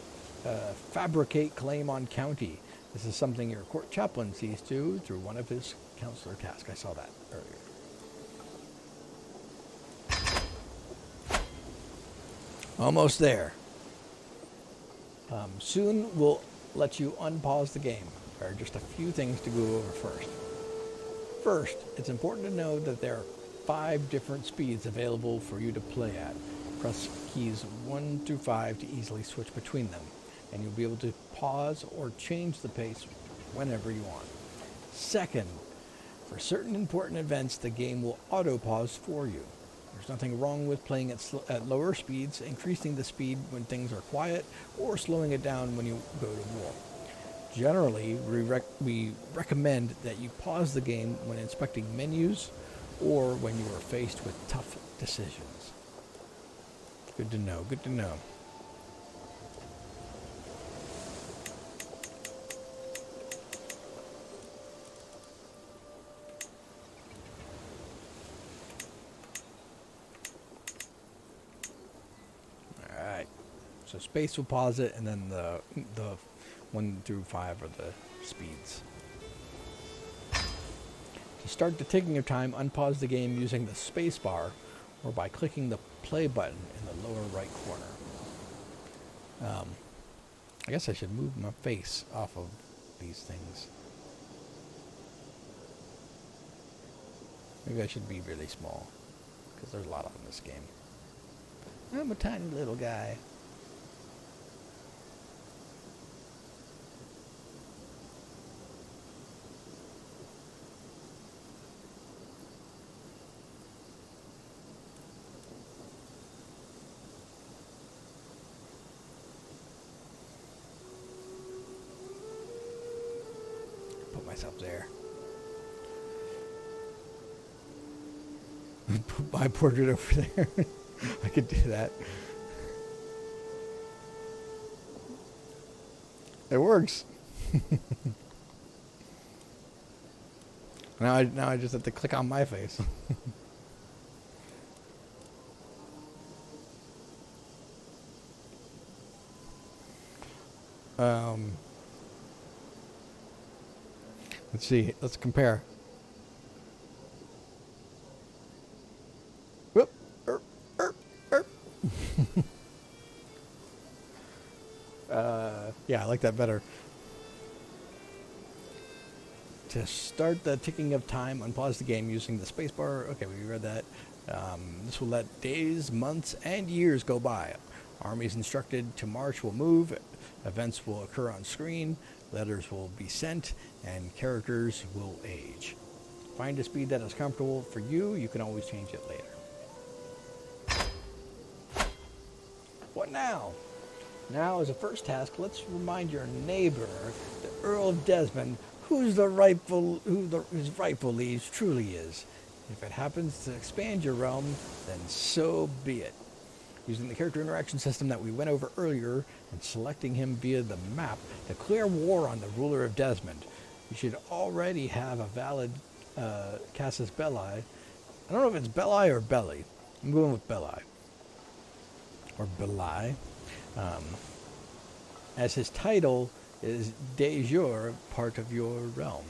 fabricate claim on county. This is something your court chaplain sees to through one of his counselor tasks. I saw that earlier. Almost there. Soon we'll let you unpause the game. There are just a few things to go over first. First, it's important to know that there are 5 different speeds available for you to play at. Press keys 1 through 5 to easily switch between them, and you'll be able to pause or change the pace whenever you want. Second, for certain important events, the game will auto-pause for you. There's nothing wrong with playing at lower speeds, increasing the speed when things are quiet, or slowing it down when you go to war. Generally, we recommend that you pause the game when inspecting menus or when you are faced with tough decisions. Good to know, good to know. So space will pause it, and then the 1 through 5 are the speeds. To start the ticking of time, unpause the game using the space bar or by clicking the play button in the lower right corner. I guess I should move my face off of these things. Maybe I should be really small, because there's a lot on this game. I'm a tiny little guy. Put myself there. Put my portrait over there. I could do that. It works. Now I just have to click on my face. Let's see. Let's compare. Whoop. Yeah, I like that better. To start the ticking of time, unpause the game using the spacebar. Okay, we read that. This will let days, months, and years go by. Armies instructed to march will move. Events will occur on screen. Letters will be sent, and characters will age. Find a speed that is comfortable for you. You can always change it later. What now? Now, as a first task, let's remind your neighbor, the Earl of Desmond, whose rightful liege truly is. If it happens to expand your realm, then so be it. Using the character interaction system that we went over earlier and selecting him via the map, declare war on the ruler of Desmond. You should already have a valid casus belli. I don't know if it's belli or belly. I'm going with belli. Or belli. As his title is de jure part of your realm.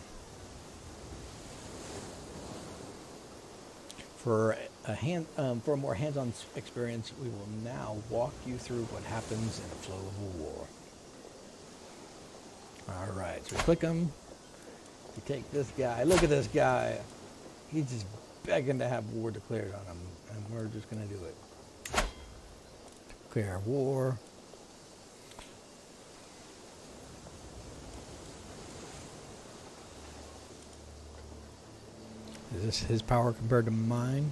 For For a more hands-on experience, we will now walk you through what happens in the flow of a war. All right, so we click him. We take this guy. Look at this guy. He's just begging to have war declared on him, and we're just going to do it. Declare war. Is this his power compared to mine?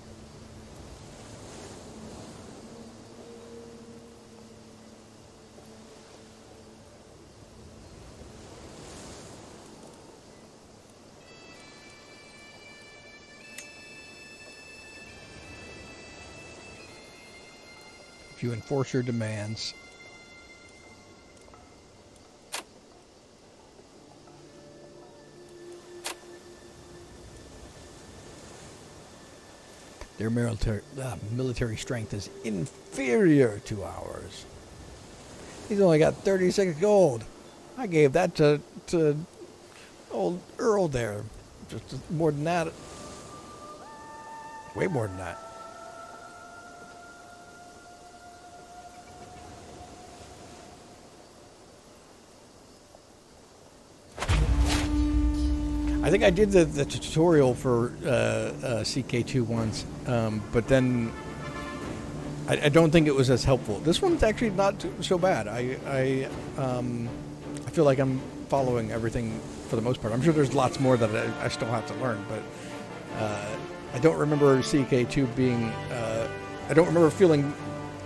If you enforce your demands, their military strength is inferior to ours. He's only got 36 gold. I gave that to old Earl there. Just more than that. Way more than that. I think I did the tutorial for CK2 once, but then I don't think it was as helpful. This one's actually not so bad. I feel like I'm following everything for the most part. I'm sure there's lots more that I still have to learn, but I don't remember CK2 being... I don't remember feeling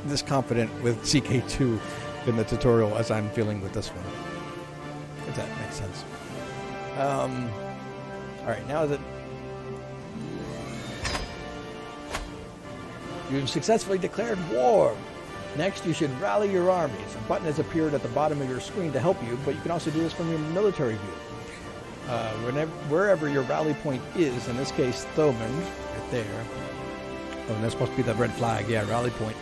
this confident with CK2 in the tutorial as I'm feeling with this one. If that makes sense. Alright, now that you've successfully declared war, next you should rally your armies. A button has appeared at the bottom of your screen to help you, but you can also do this from your military view. Wherever your rally point is, in this case Thoman, right there. Oh, and that's supposed to be the red flag, yeah, rally point.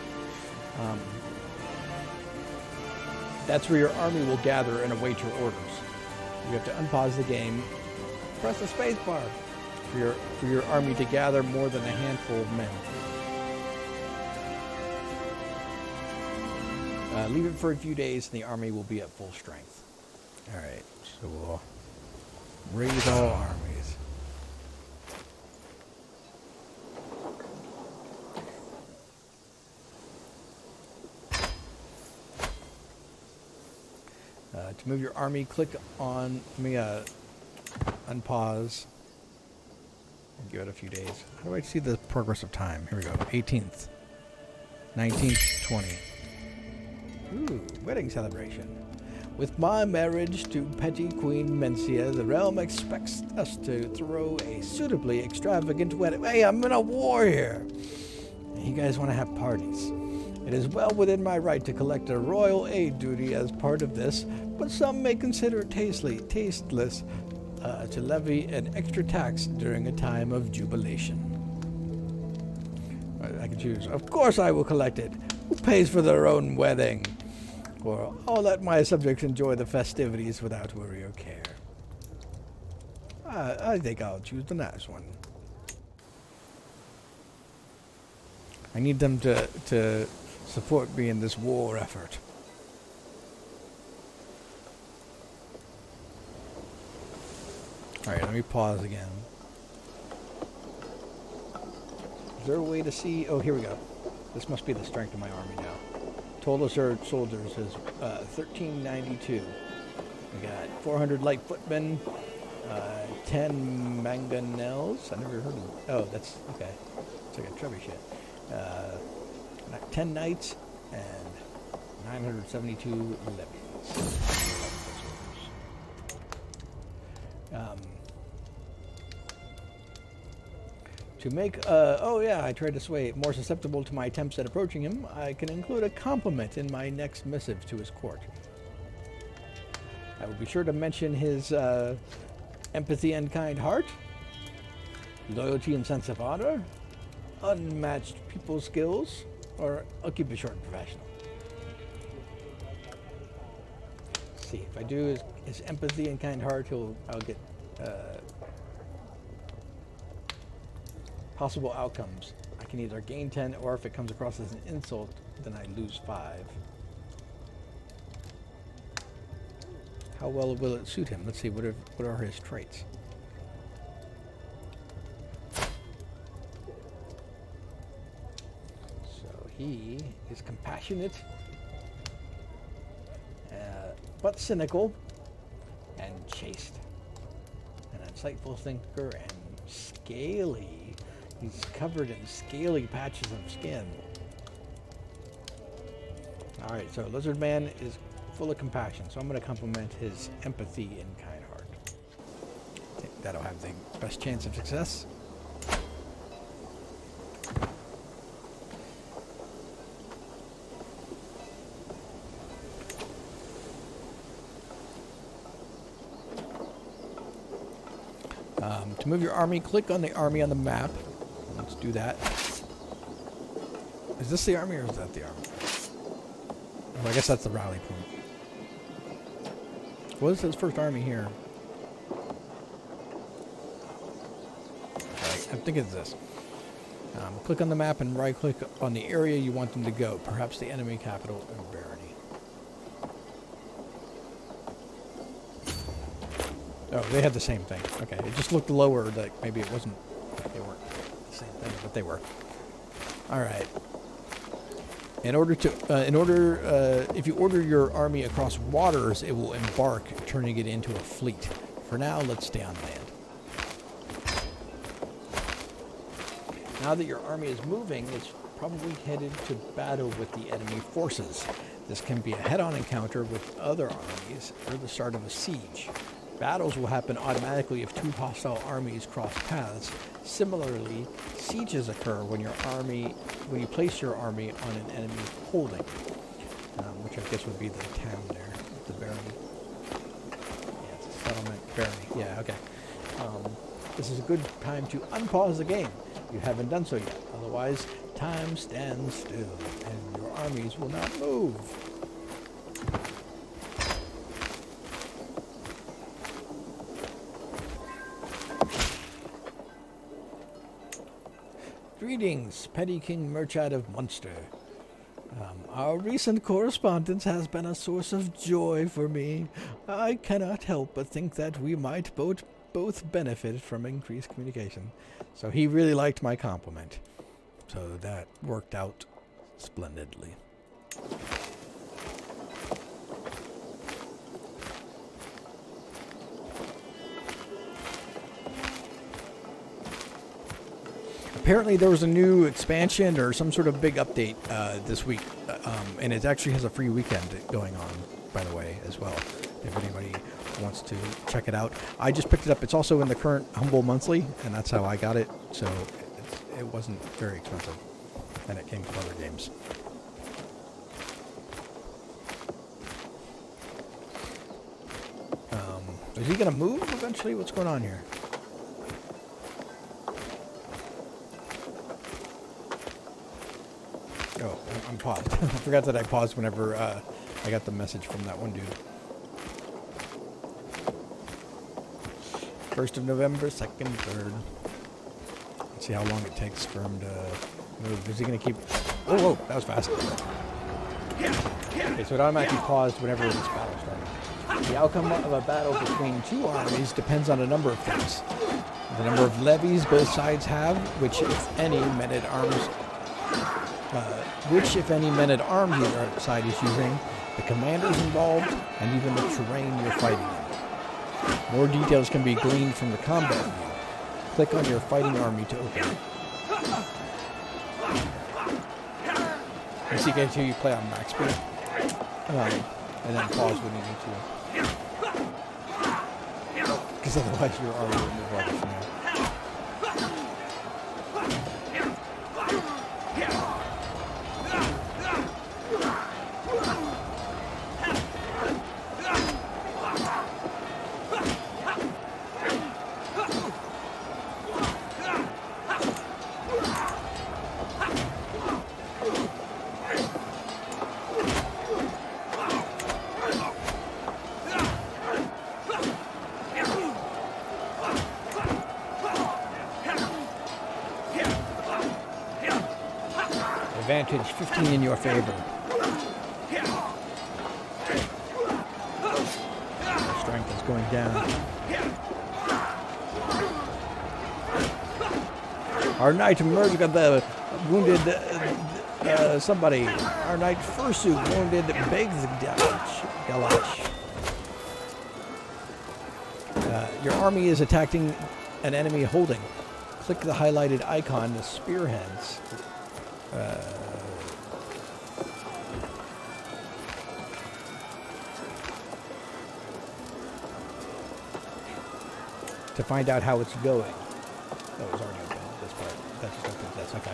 That's where your army will gather and await your orders. You have to unpause the game. Press the space bar for your army to gather more than a handful of men. Leave it for a few days and the army will be at full strength. Alright, so we'll raise all armies. To move your army, click on... unpause and give it a few days. How do I see the progress of time? Here we go. 18th, 19th, 20. Ooh, wedding celebration. With my marriage to Petty Queen Mencia, the realm expects us to throw a suitably extravagant wedding. Hey, I'm in a war here. You guys want to have parties. It is well within my right to collect a royal aid duty as part of this, but some may consider it tasteless to levy an extra tax during a time of jubilation. I can choose. Of course I will collect it. Who pays for their own wedding? Or I'll let my subjects enjoy the festivities without worry or care. I think I'll choose the nice one. I need them to support me in this war effort. Alright, let me pause again. Is there a way to see... Oh, here we go. This must be the strength of my army now. Total soldiers is 1392. We got 400 light footmen, 10 mangonels. I never heard of them. Oh, that's... Okay. It's like a trebuchet. 10 knights and 972 levies. To make, oh yeah, I tried to sway more susceptible to my attempts at approaching him, I can include a compliment in my next missive to his court. I will be sure to mention his empathy and kind heart, loyalty and sense of honor, unmatched people skills, or I'll keep it short and professional. Let's see, if I do his empathy and kind heart, I'll get possible outcomes. I can either gain 10, or if it comes across as an insult, then I lose 5. How well will it suit him? Let's see, what are his traits? So he is compassionate, but cynical, and chaste, an insightful thinker, and scaly. He's covered in scaly patches of skin. Alright, so Lizard Man is full of compassion, so I'm going to compliment his empathy and kind heart. I think that'll have the best chance of success. To move your army, click on the army on the map. Let's do that. Is this the army or is that the army? Oh, I guess that's the rally point. What is his first army here? Right, I think it's this. Click on the map and right-click on the area you want them to go, perhaps the enemy capital or barony. Oh, they had the same thing. Okay, it just looked lower, like maybe it wasn't, they weren't the same thing, but they were. All right. If you order your army across waters, it will embark, turning it into a fleet. For now, let's stay on land. Now that your army is moving, it's probably headed to battle with the enemy forces. This can be a head-on encounter with other armies or the start of a siege. Battles will happen automatically if 2 hostile armies cross paths. Similarly, sieges occur when you place your army on an enemy holding, which I guess would be the town there, the barony. Yeah, it's a settlement barony. Yeah, okay. This is a good time to unpause the game. You haven't done so yet. Otherwise, time stands still, and your armies will not move. Greetings, Petty King Murchad of Munster. Our recent correspondence has been a source of joy for me. I cannot help but think that we might both benefit from increased communication. So he really liked my compliment. So that worked out splendidly. Apparently there was a new expansion or some sort of big update this week, and it actually has a free weekend going on, by the way, as well, if anybody wants to check it out. I just picked it up. It's also in the current Humble Monthly, and that's how I got it, so it wasn't very expensive, and it came with other games. Is he going to move eventually? What's going on here? Oh, I'm paused. I forgot that I paused whenever I got the message from that one dude. 1st of November, 2nd, 3rd. Let's see how long it takes for him to move. Is he going to keep... Oh, whoa, that was fast. Okay, so it automatically paused whenever this battle started. The outcome of a battle between 2 armies depends on a number of things. The number of levies both sides have, which, if any, men-at-arms either side is using, the commanders involved, and even the terrain you're fighting in. More details can be gleaned from the combat view. Click on your fighting army to open it. You can see you play on max speed, and then pause when you need to. Because otherwise your army will move like a snail. Advantage 15 in your favor. Strength is going down. Our knight murdered the wounded somebody. Our knight Fursu wounded Galash. Your army is attacking an enemy holding. Click the highlighted icon, the spearheads. To find out how it's going. That was already open. This part. That just opens this. Okay.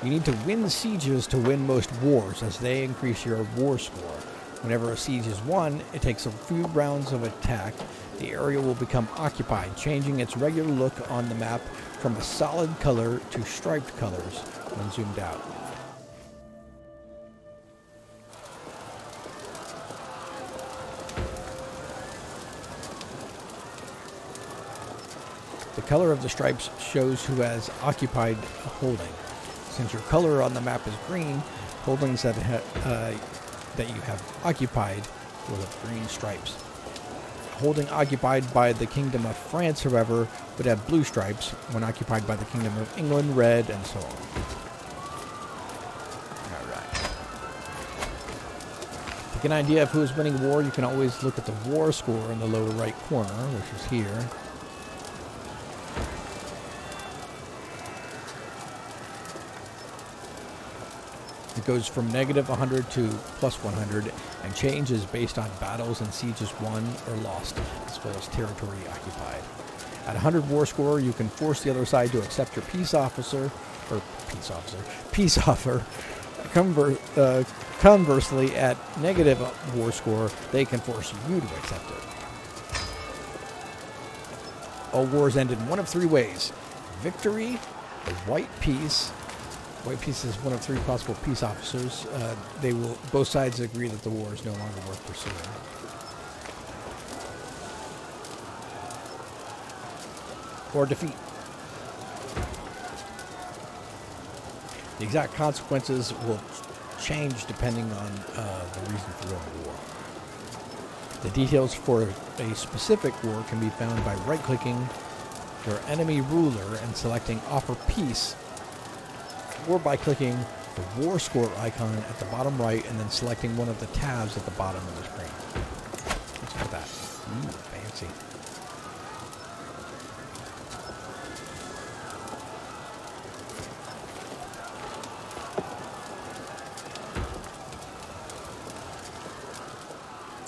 You need to win sieges to win most wars, as they increase your war score. Whenever a siege is won, it takes a few rounds of attack. The area will become occupied, changing its regular look on the map from a solid color to striped colors when zoomed out. The color of the stripes shows who has occupied a holding. Since your color on the map is green, holdings that you have occupied will have green stripes. Holding occupied by the Kingdom of France, however, would have blue stripes. When occupied by the Kingdom of England, red, and so on. Alright. To get an idea of who is winning war, you can always look at the war score in the lower right corner, which is here. It goes from negative 100 to plus 100 and changes based on battles and sieges won or lost, as well as territory occupied. At 100 war score, you can force the other side to accept your peace offer. Conversely, at negative war score, they can force you to accept it. All wars end in one of three ways: victory, the white peace. White peace is one of three possible peace officers. Both sides agree that the war is no longer worth pursuing. Or defeat. The exact consequences will change depending on the reason for the war. The details for a specific war can be found by right-clicking your enemy ruler and selecting Offer Peace, or by clicking the war score icon at the bottom right and then selecting one of the tabs at the bottom of the screen. Let's look at that. Ooh, fancy.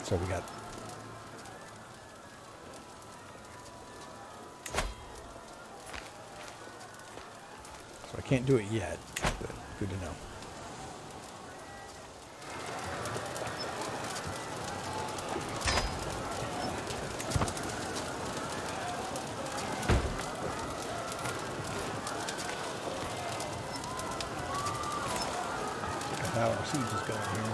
So we got So I can't do it yet, but good to know. Look at how our siege is going here.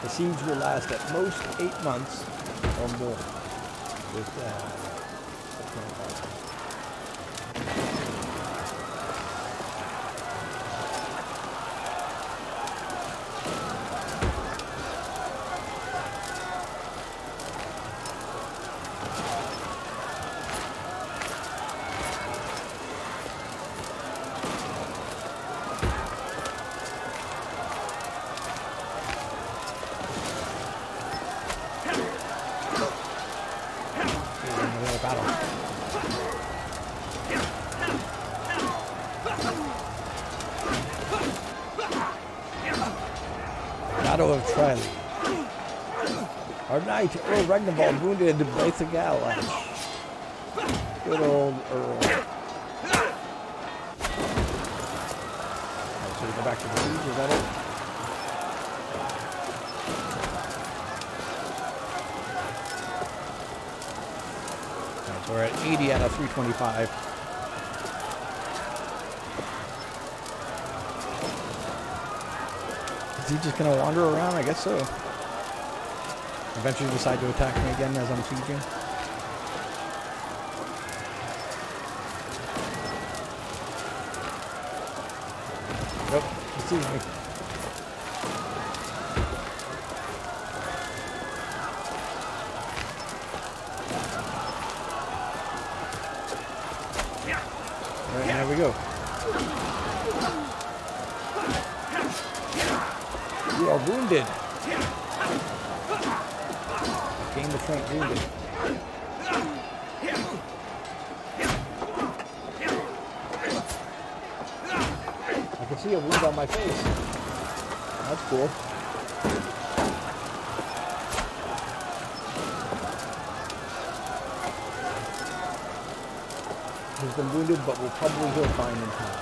The siege will last at most 8 months or more. With Battle of Triley. Our knight, Earl Ragnvald, wounded Bleithagal. Good old Earl. Alright, so we go back to the siege, is that it? Alright, so we're at 80 out of 325. Is he just going to wander around? I guess so. Eventually decide to attack me again as I'm sieging. Nope, he sees me. Alright, there we go. You are wounded. Gain the point wounded. I can see a wound on my face. That's cool. He's been wounded, but will probably heal fine in time.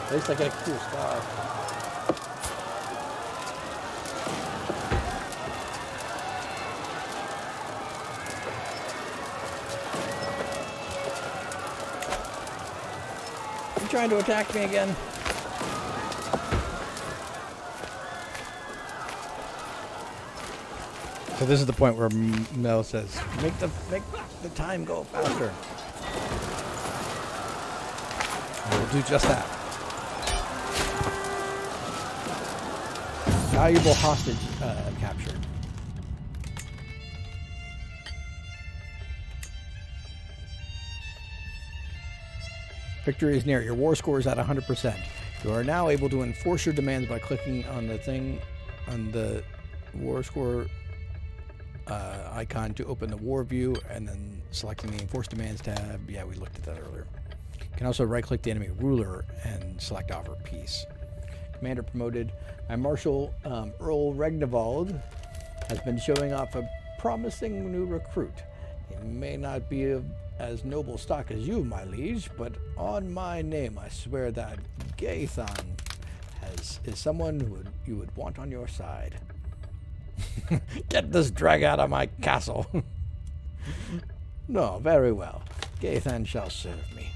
At least I get a cool scar. You trying to attack me again? So this is the point where Mel says, make the time go faster. And we'll do just that. Valuable hostage captured. Victory is near. Your war score is at 100%. You are now able to enforce your demands by clicking on the thing on the war score icon to open the war view and then selecting the enforce demands tab. Yeah, we looked at that earlier. You can also right click the enemy ruler and select offer peace. Commander promoted. My Marshal Earl Ragnvald has been showing off a promising new recruit. He may not be of as noble stock as you, my liege, but on my name I swear that Gaethon is someone who you would want on your side. Get this drag out of my castle. No, very well. Gaethon shall serve me.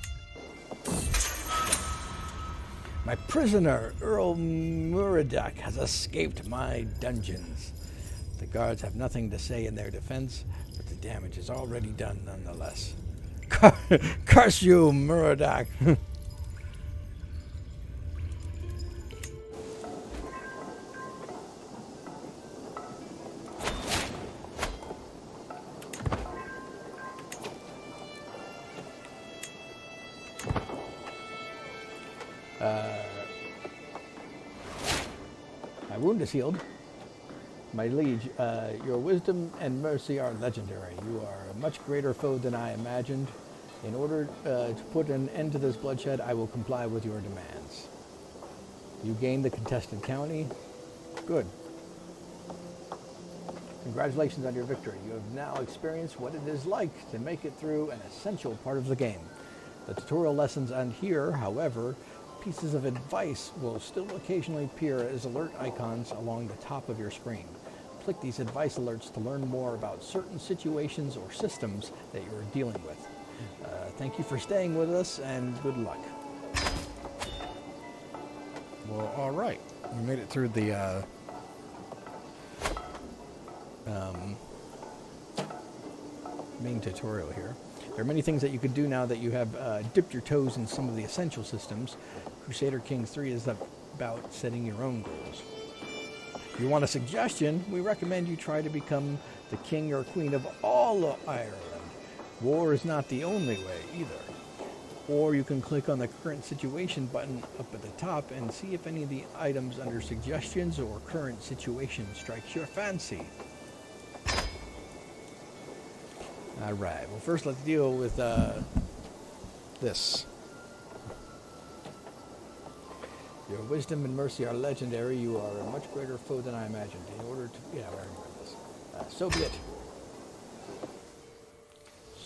My prisoner, Earl Muradak, has escaped my dungeons. The guards have nothing to say in their defense, but the damage is already done nonetheless. Curse you, Muradak! My wound is healed. My liege, your wisdom and mercy are legendary. You are a much greater foe than I imagined. In order to put an end to this bloodshed, I will comply with your demands. You gained the contested county. Good. Congratulations on your victory. You have now experienced what it is like to make it through an essential part of the game. The tutorial lessons end here, however, pieces of advice will still occasionally appear as alert icons along the top of your screen. Click these advice alerts to learn more about certain situations or systems that you are dealing with. Thank you for staying with us, and good luck. Well, all right. We made it through the main tutorial here. There are many things that you can do now that you have dipped your toes in some of the essential systems. Crusader Kings 3 is about setting your own goals. If you want a suggestion, we recommend you try to become the king or queen of all of Ireland. War is not the only way either. Or you can click on the current situation button up at the top and see if any of the items under suggestions or current situation strikes your fancy. Alright, well first let's deal with this. Your wisdom and mercy are legendary. You are a much greater foe than I imagined. In order to... yeah, I already read this. So be it.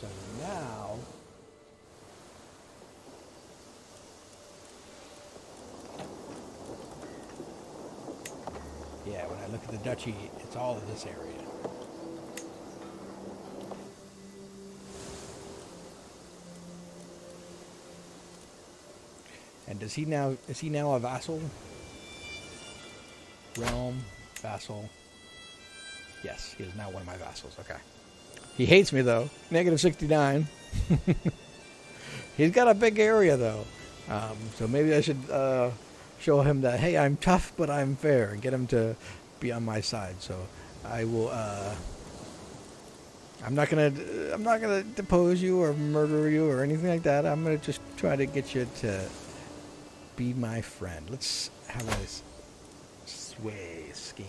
So now... yeah, when I look at the duchy, it's all of this area. And is he now a vassal? Realm, vassal. Yes, he is now one of my vassals. Okay. He hates me though. -69. He's got a big area, though. So maybe I should show him that, hey, I'm tough, but I'm fair, and get him to be on my side. So I will. I'm not gonna depose you or murder you or anything like that. I'm gonna just try to get you to be my friend. Let's have a sway scheme.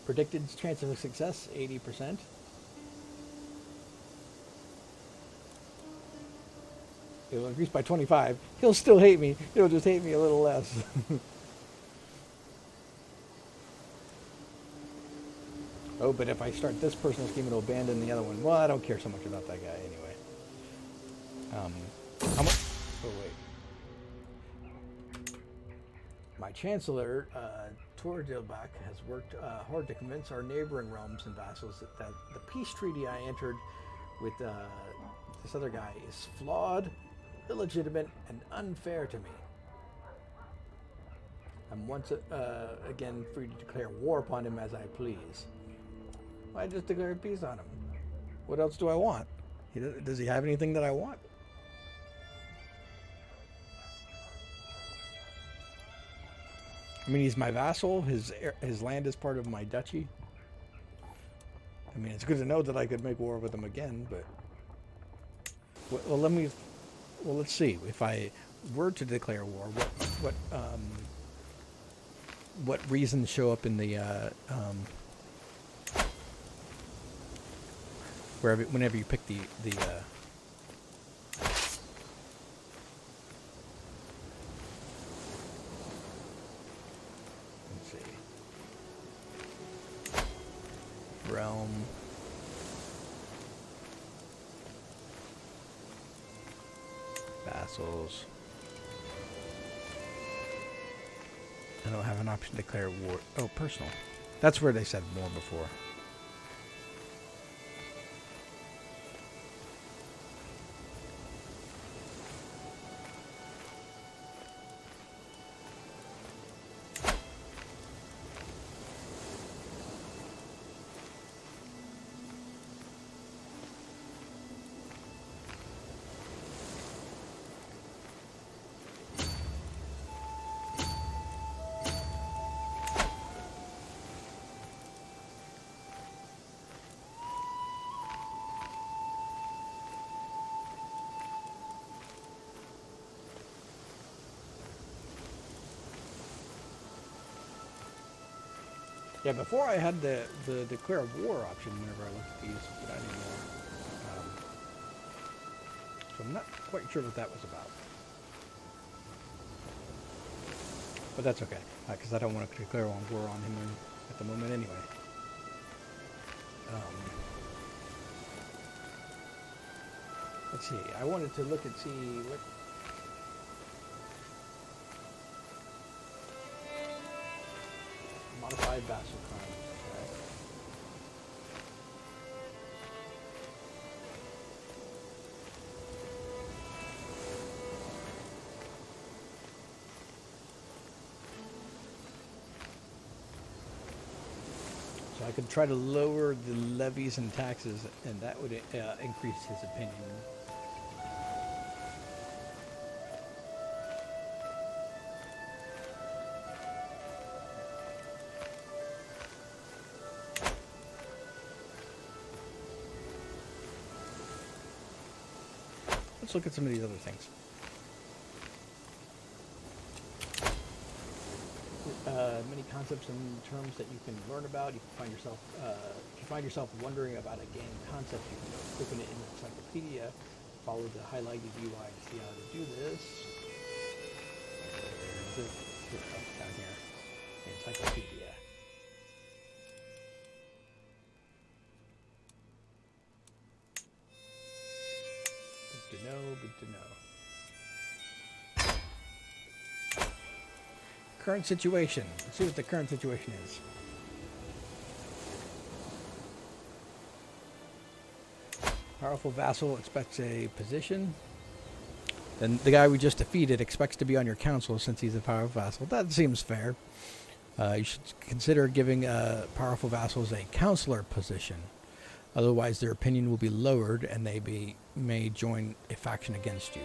Predicted chance of success, 80%. It'll increase by 25. He'll still hate me. He'll just hate me a little less. Oh, but if I start this personal scheme, it'll abandon the other one. Well, I don't care so much about that guy anyway. How much? Oh, wait. My chancellor, Tordilbach, has worked hard to convince our neighboring realms and vassals that the peace treaty I entered with this other guy is flawed, illegitimate, and unfair to me. I'm once again free to declare war upon him as I please. I just declared peace on him. What else do I want? Does he have anything that I want? I mean, he's my vassal. His land is part of my duchy. I mean, it's good to know that I could make war with him again, but... Well, let's see. If I were to declare war, what reasons show up in the whenever you pick the let's see, realm, vassals. I don't have an option to declare war. Oh, personal. That's where they said war before. Yeah, before I had the declare war option whenever I looked at these, but I didn't know. So I'm not quite sure what that was about. But that's okay, because I don't want to declare war on him at the moment anyway. Let's see, I wanted to look and see what... Modified vassal crime. Okay. So I could try to lower the levies and taxes, and that would increase his opinion. Let's look at some of these other things. Many concepts and terms that you can learn about. You can if you find yourself wondering about a game concept, you can open it in the encyclopedia. Follow the highlighted UI to see how to do this. Down here, encyclopedia. Good to know, good to know. Current situation. Let's see what the current situation is. Powerful vassal expects a position. Then the guy we just defeated expects to be on your council since he's a powerful vassal. That seems fair. You should consider giving powerful vassals a counselor position. Otherwise, their opinion will be lowered and they may join a faction against you.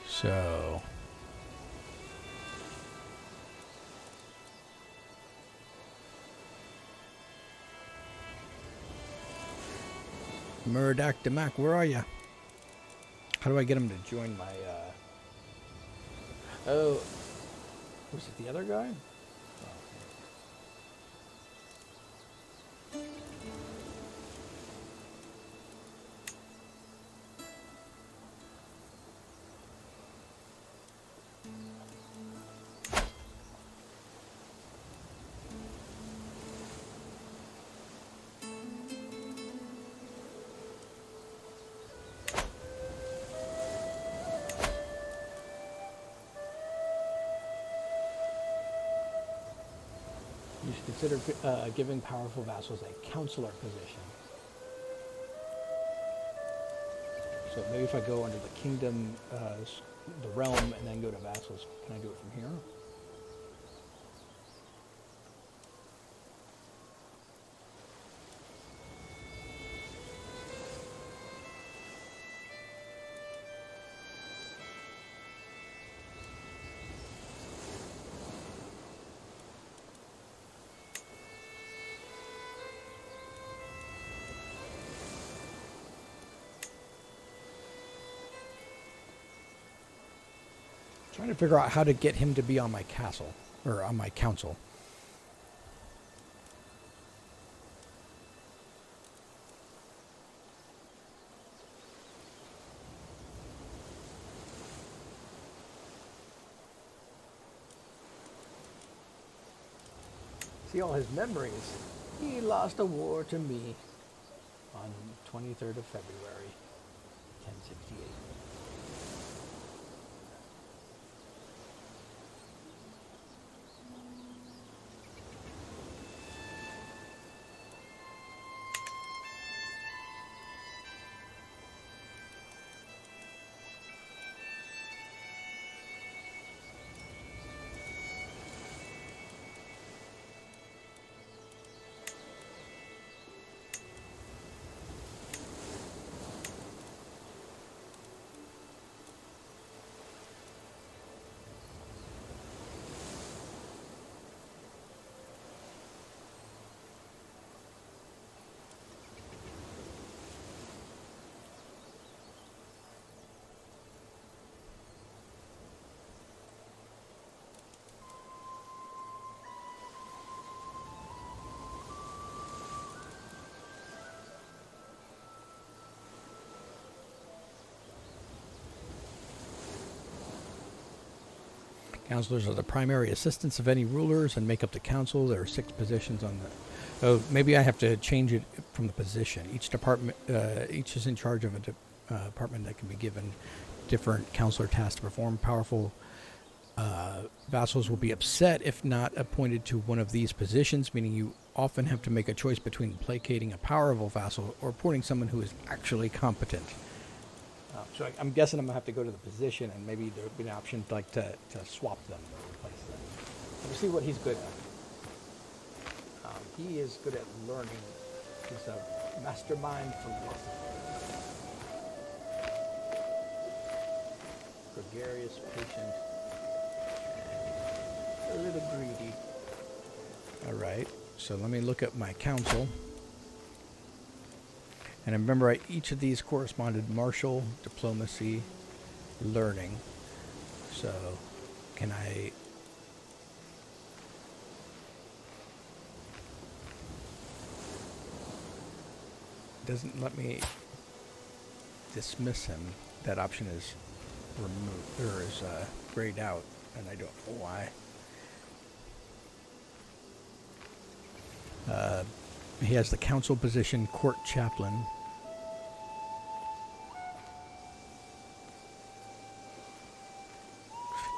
So... Murdak Damak, where are you? How do I get him to join my, Oh, was it the other guy? You should consider giving powerful vassals a counselor position. So maybe if I go under the kingdom, the realm, and then go to vassals, can I do it from here? Trying to figure out how to get him to be on my castle, or on my council. See all his memories. He lost a war to me on 23rd of February, 1068. Counselors are the primary assistants of any rulers and make up the council. There are 6 positions on the... Oh, maybe I have to change it from the position. Each department, each is in charge of a department that can be given different counselor tasks to perform. Powerful vassals will be upset if not appointed to one of these positions, meaning you often have to make a choice between placating a powerful vassal or appointing someone who is actually competent. So I'm guessing I'm going to have to go to the position, and maybe there would be an option like to swap them or replace them. We'll see what he's good at. He is good at learning. He's a mastermind philosopher. Gregarious, patient, and a little greedy. All right, so let me look at my council. And I remember each of these corresponded martial, diplomacy, learning. So, can I... Doesn't let me dismiss him. That option is removed, or is grayed out, and I don't know why. He has the council position, court chaplain.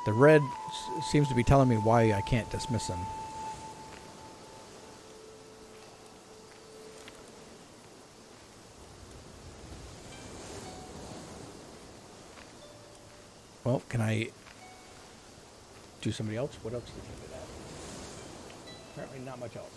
The red seems to be telling me why I can't dismiss him. Well, can I do somebody else? What else did he do that? Apparently not much else.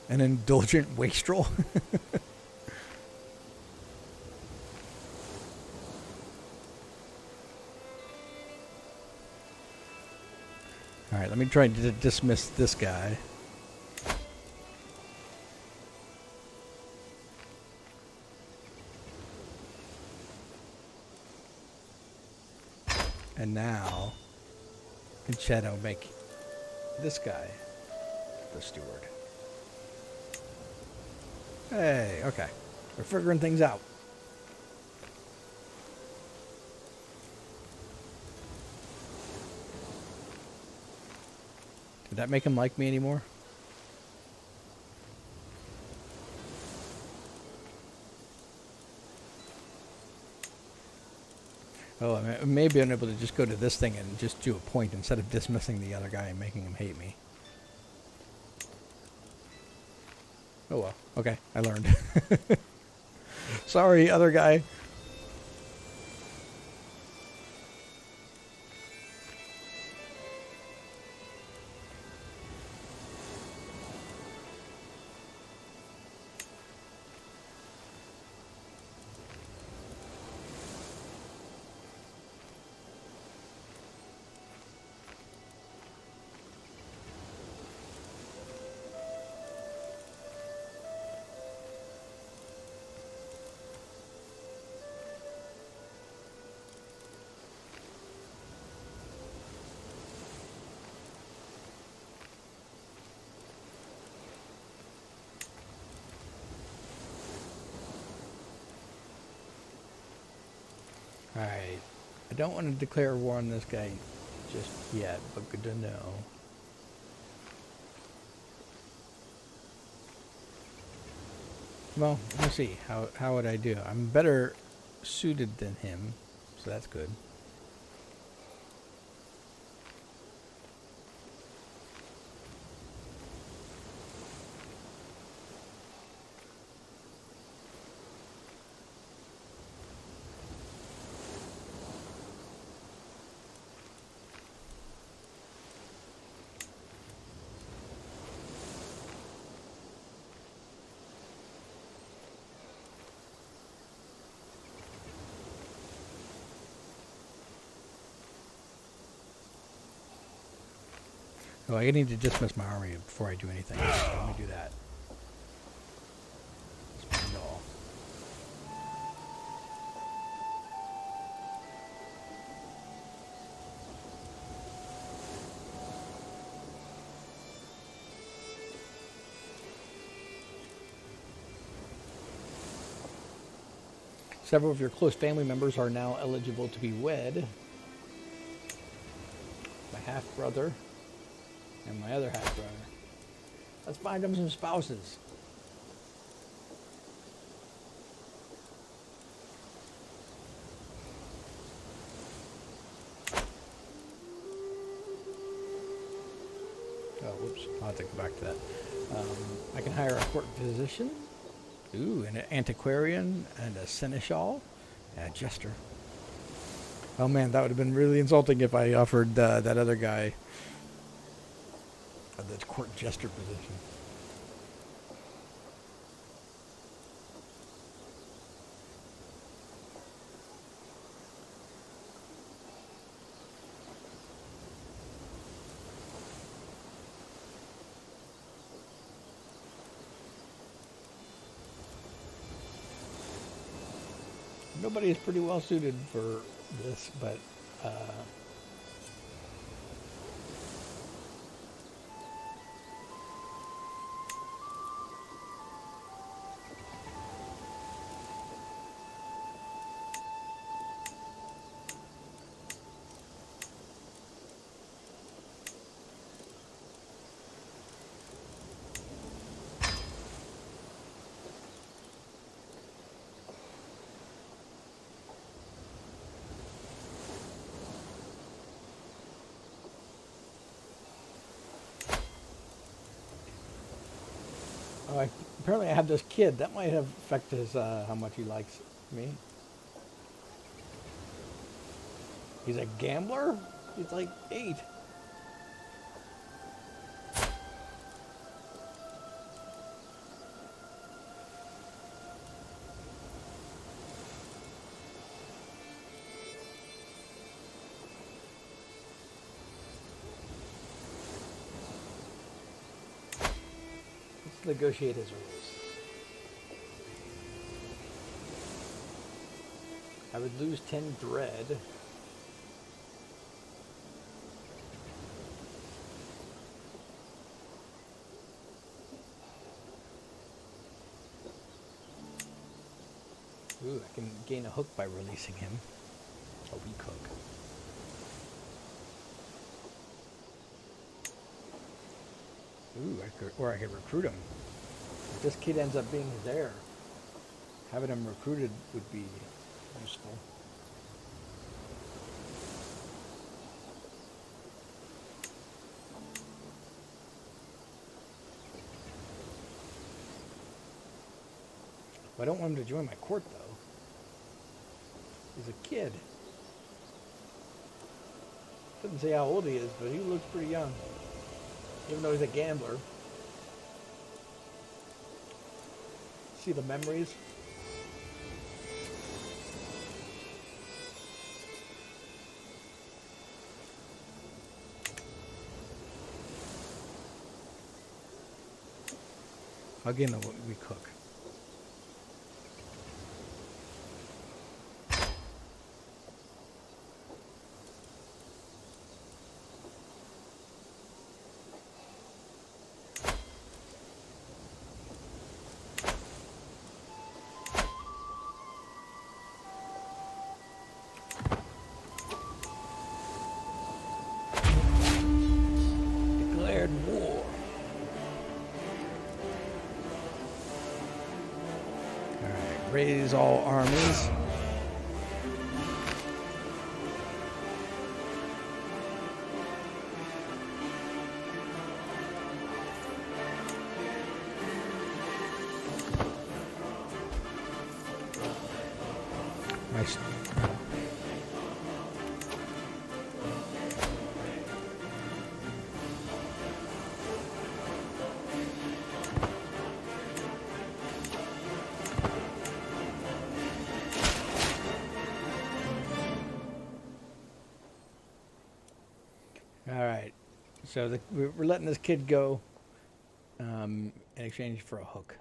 An indulgent wastrel. Alright, let me try to dismiss this guy. And now, can Shadow make this guy the steward? Hey, okay. We're figuring things out. Did that make him like me anymore? Oh, I maybe I'm able to just go to this thing and just do a point instead of dismissing the other guy and making him hate me. Oh well. Okay, I learned. Sorry, other guy. Alright. I don't want to declare war on this guy just yet, but good to know. Well, let's see. How would I do? I'm better suited than him, so that's good. Oh, I need to dismiss my army before I do anything. So let me do that. Spend all. Several of your close family members are now eligible to be wed. My half-brother and my other half-brother. Let's find them some spouses. Oh, whoops. I'll have to go back to that. I can hire a court physician. Ooh, an antiquarian and a seneschal. And a jester. Oh man, that would have been really insulting if I offered that other guy the court jester position. Nobody is pretty well suited for this, but apparently I have this kid. That might have affected his, how much he likes me. He's a gambler? He's like 8. negotiate his rules. I would lose 10 dread. Ooh, I can gain a hook by releasing him. A weak hook. Ooh, I could recruit him. If this kid ends up being his heir, having him recruited would be useful. I don't want him to join my court, though. He's a kid. Doesn't say how old he is, but he looks pretty young. Even though he's a gambler. See the memories? Again, we cook. Declared war. Alright, raise all armies. Nice. Alright, so we're letting this kid go in exchange for a hook.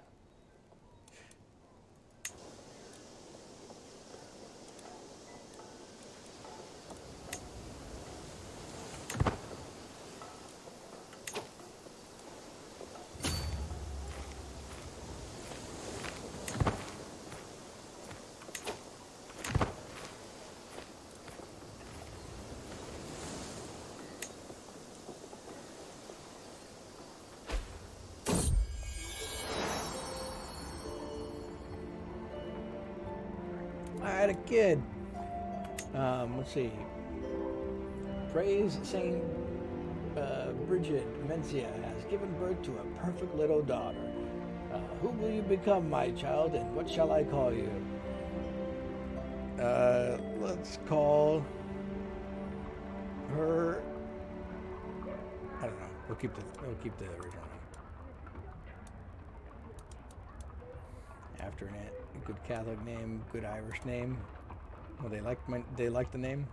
I had a kid. Let's see. Praise Saint Bridget Mencia has given birth to a perfect little daughter. Who will you become, my child, and what shall I call you? Let's call her. I don't know. We'll keep the original name. After a good Catholic name, good Irish name. Well, they like the name.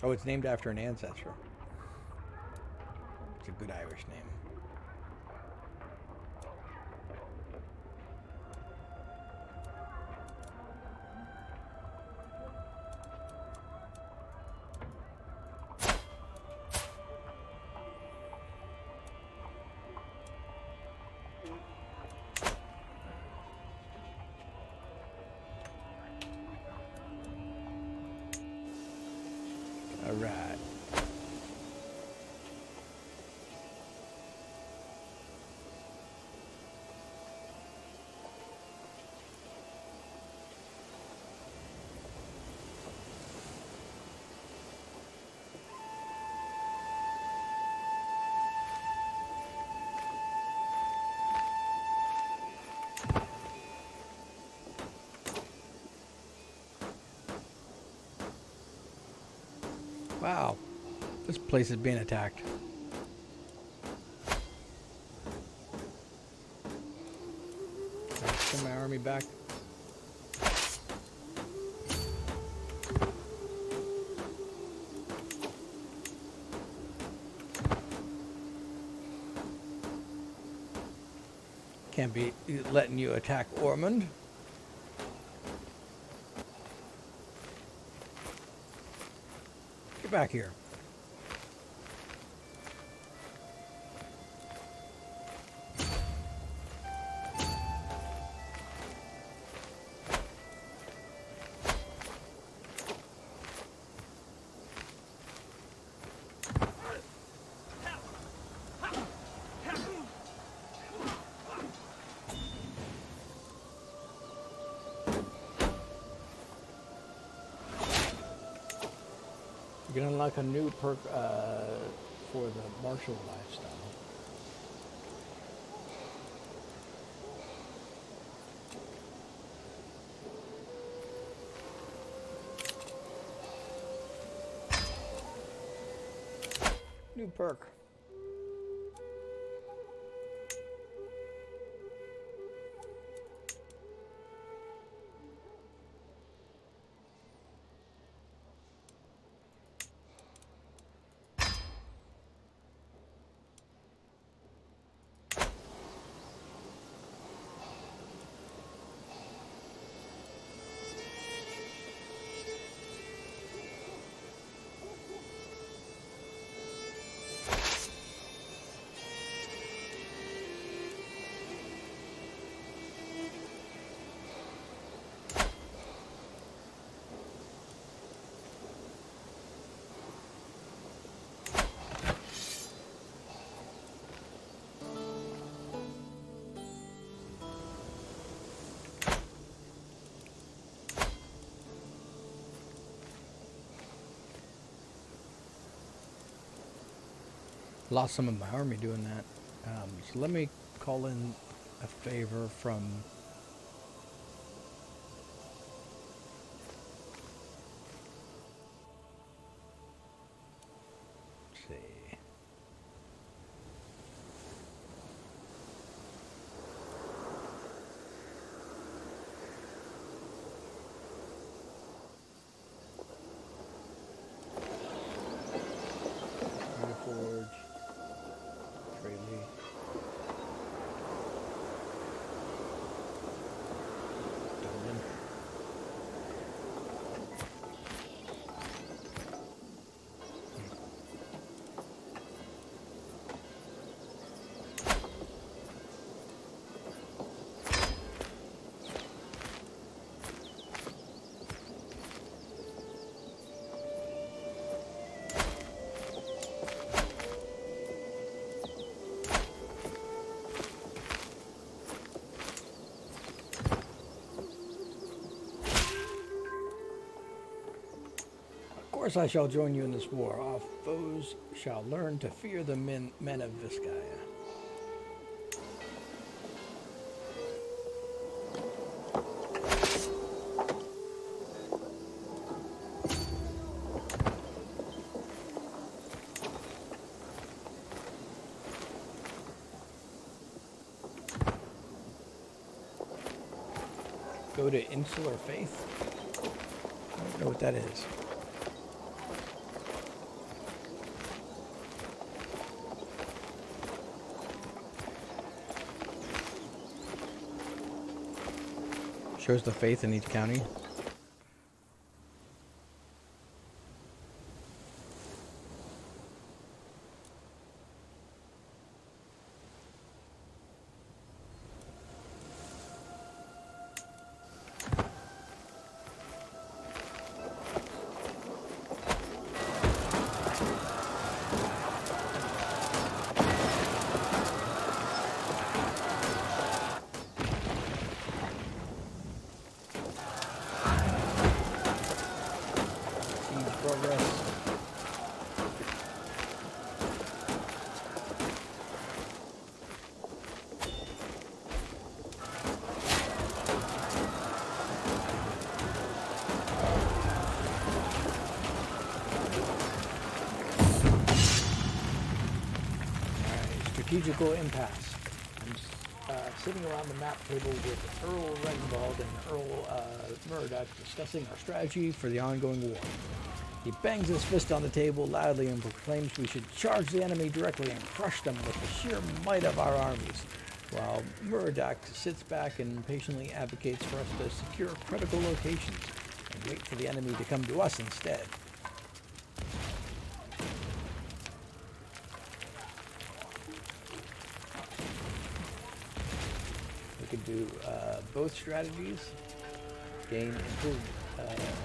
Oh, it's named after an ancestor. It's a good Irish name. All right. Wow, this place is being attacked. Send my army back. Can't be letting you attack Ormond. Get back here. You can unlock a new perk for the martial lifestyle. New perk. Lost some of my army doing that. So let me call in a favor from... Let's see. Forge. Freely. Dolan. Of course I shall join you in this war. Our foes shall learn to fear the men of Vizcaya. Go to Insular Faith? I don't know what that is. Shows the faith in each county. Strategical impasse. I'm sitting around the map table with Earl Renvald and Earl Murdoch discussing our strategy for the ongoing war. He bangs his fist on the table loudly and proclaims we should charge the enemy directly and crush them with the sheer might of our armies. while Muradoc sits back and patiently advocates for us to secure critical locations and wait for the enemy to come to us instead. We could do both strategies, gain improved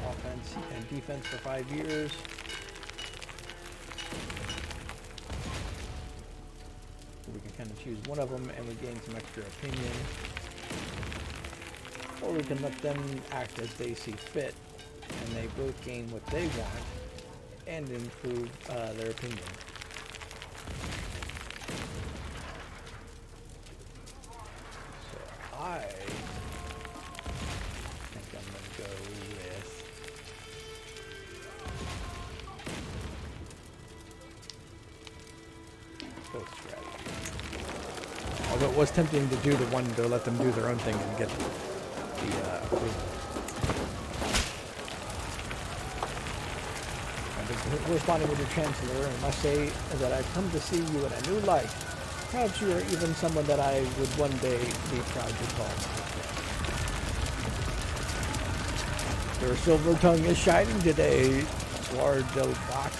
offense and defense for 5 years. We can kind of choose one of them and we gain some extra opinion. Or we can let them act as they see fit and they both gain what they want and improve their opinion. So I think I'm going to go with both strategies. Although it was tempting to do the one to let them do their own thing and get the approval. I've been corresponding with your Chancellor and must say that I've come to see you in a new light. Perhaps you are even someone that I would one day be proud to call my friend. Your silver tongue is shining today, Lord Del Bach.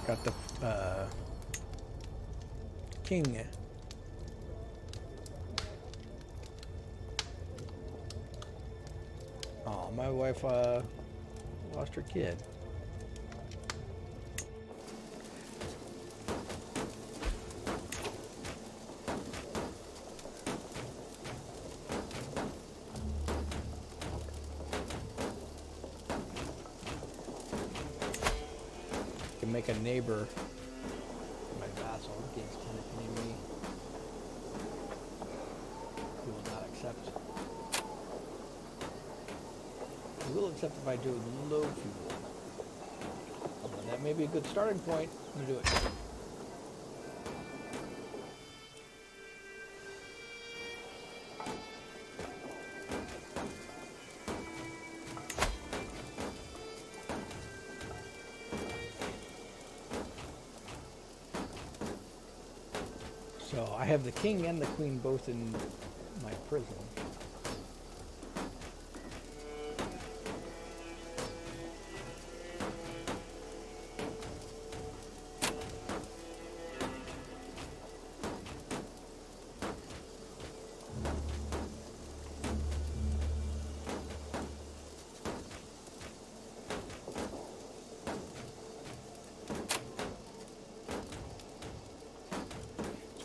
Got the king. Oh, my wife lost her kid. Can make a neighbor my vassal gains 10 opinion. He will not accept. He will accept if I do low fuel. Although that may be a good starting point. I'm gonna do it. So I have the king and the queen both in my prison.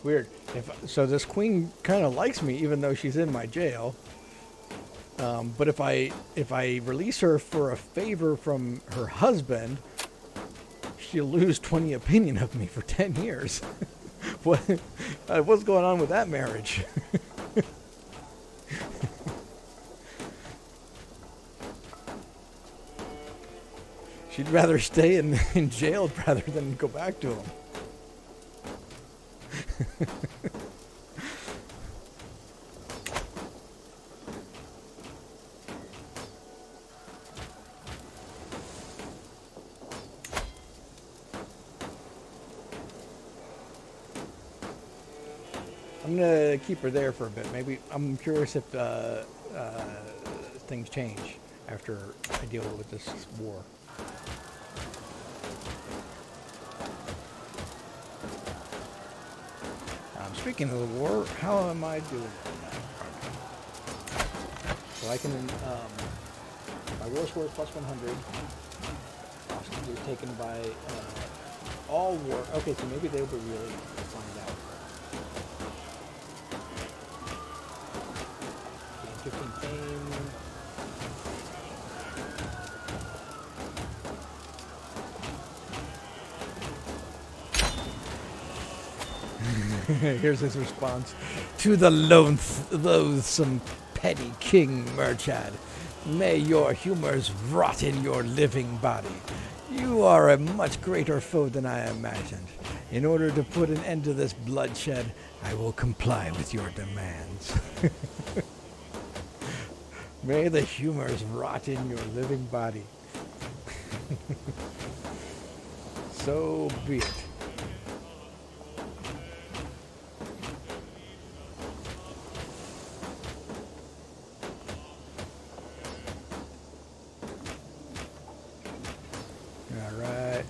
Weird. So this queen kind of likes me, even though she's in my jail. But if I release her for a favor from her husband, she'll lose 20 opinion of me for 10 years. What's going on with that marriage? She'd rather stay in jail rather than go back to him. I'm gonna keep her there for a bit. Maybe I'm curious if things change after I deal with this war. Speaking of the war, how am I doing right now? So I can, my war score is plus 100. Hostage is taken by all war. Okay, so maybe they'll be really find out. Gain 15 fame. Here's his response. To the loathsome petty King Murchad, may your humors rot in your living body. You are a much greater foe than I imagined. In order to put an end to this bloodshed, I will comply with your demands. May the humors rot in your living body. So be it. All right.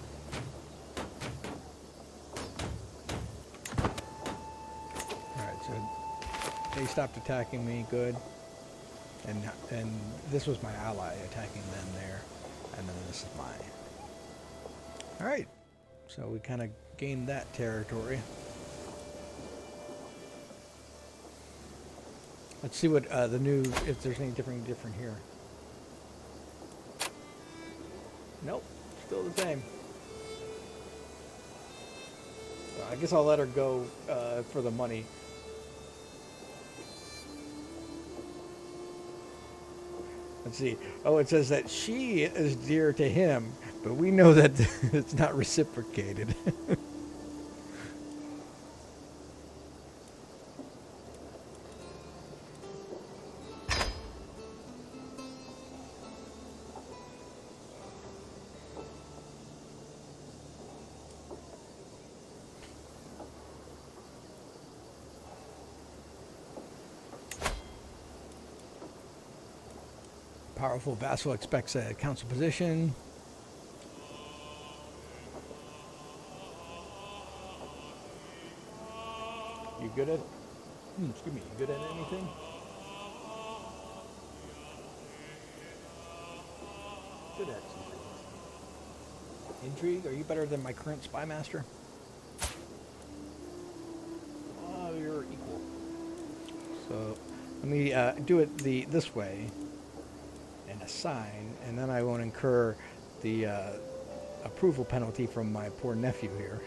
All right, so they stopped attacking me, good. And this was my ally attacking them there, and then this is mine. All right, so we kind of gained that territory. Let's see what the new, if there's anything different here. Nope, still the same. So I guess I'll let her go for the money. Let's see. Oh, it says that she is dear to him, but we know that it's not reciprocated. Powerful vassal expects a council position. You good at? Excuse me. You good at anything? Good at something. Intrigue? Are you better than my current spy master? Oh, you're equal. So let me do it this way. And assign, and then I won't incur the approval penalty from my poor nephew here.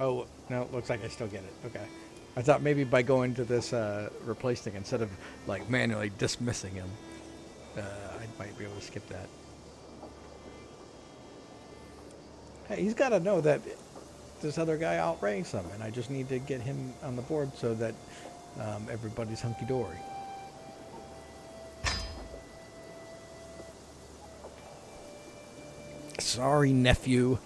Oh, no, looks like I still get it. Okay. I thought maybe by going to this replace thing, instead of like manually dismissing him, I might be able to skip that. Hey, he's got to know that this other guy outranks him, and I just need to get him on the board so that everybody's hunky-dory. Sorry, nephew.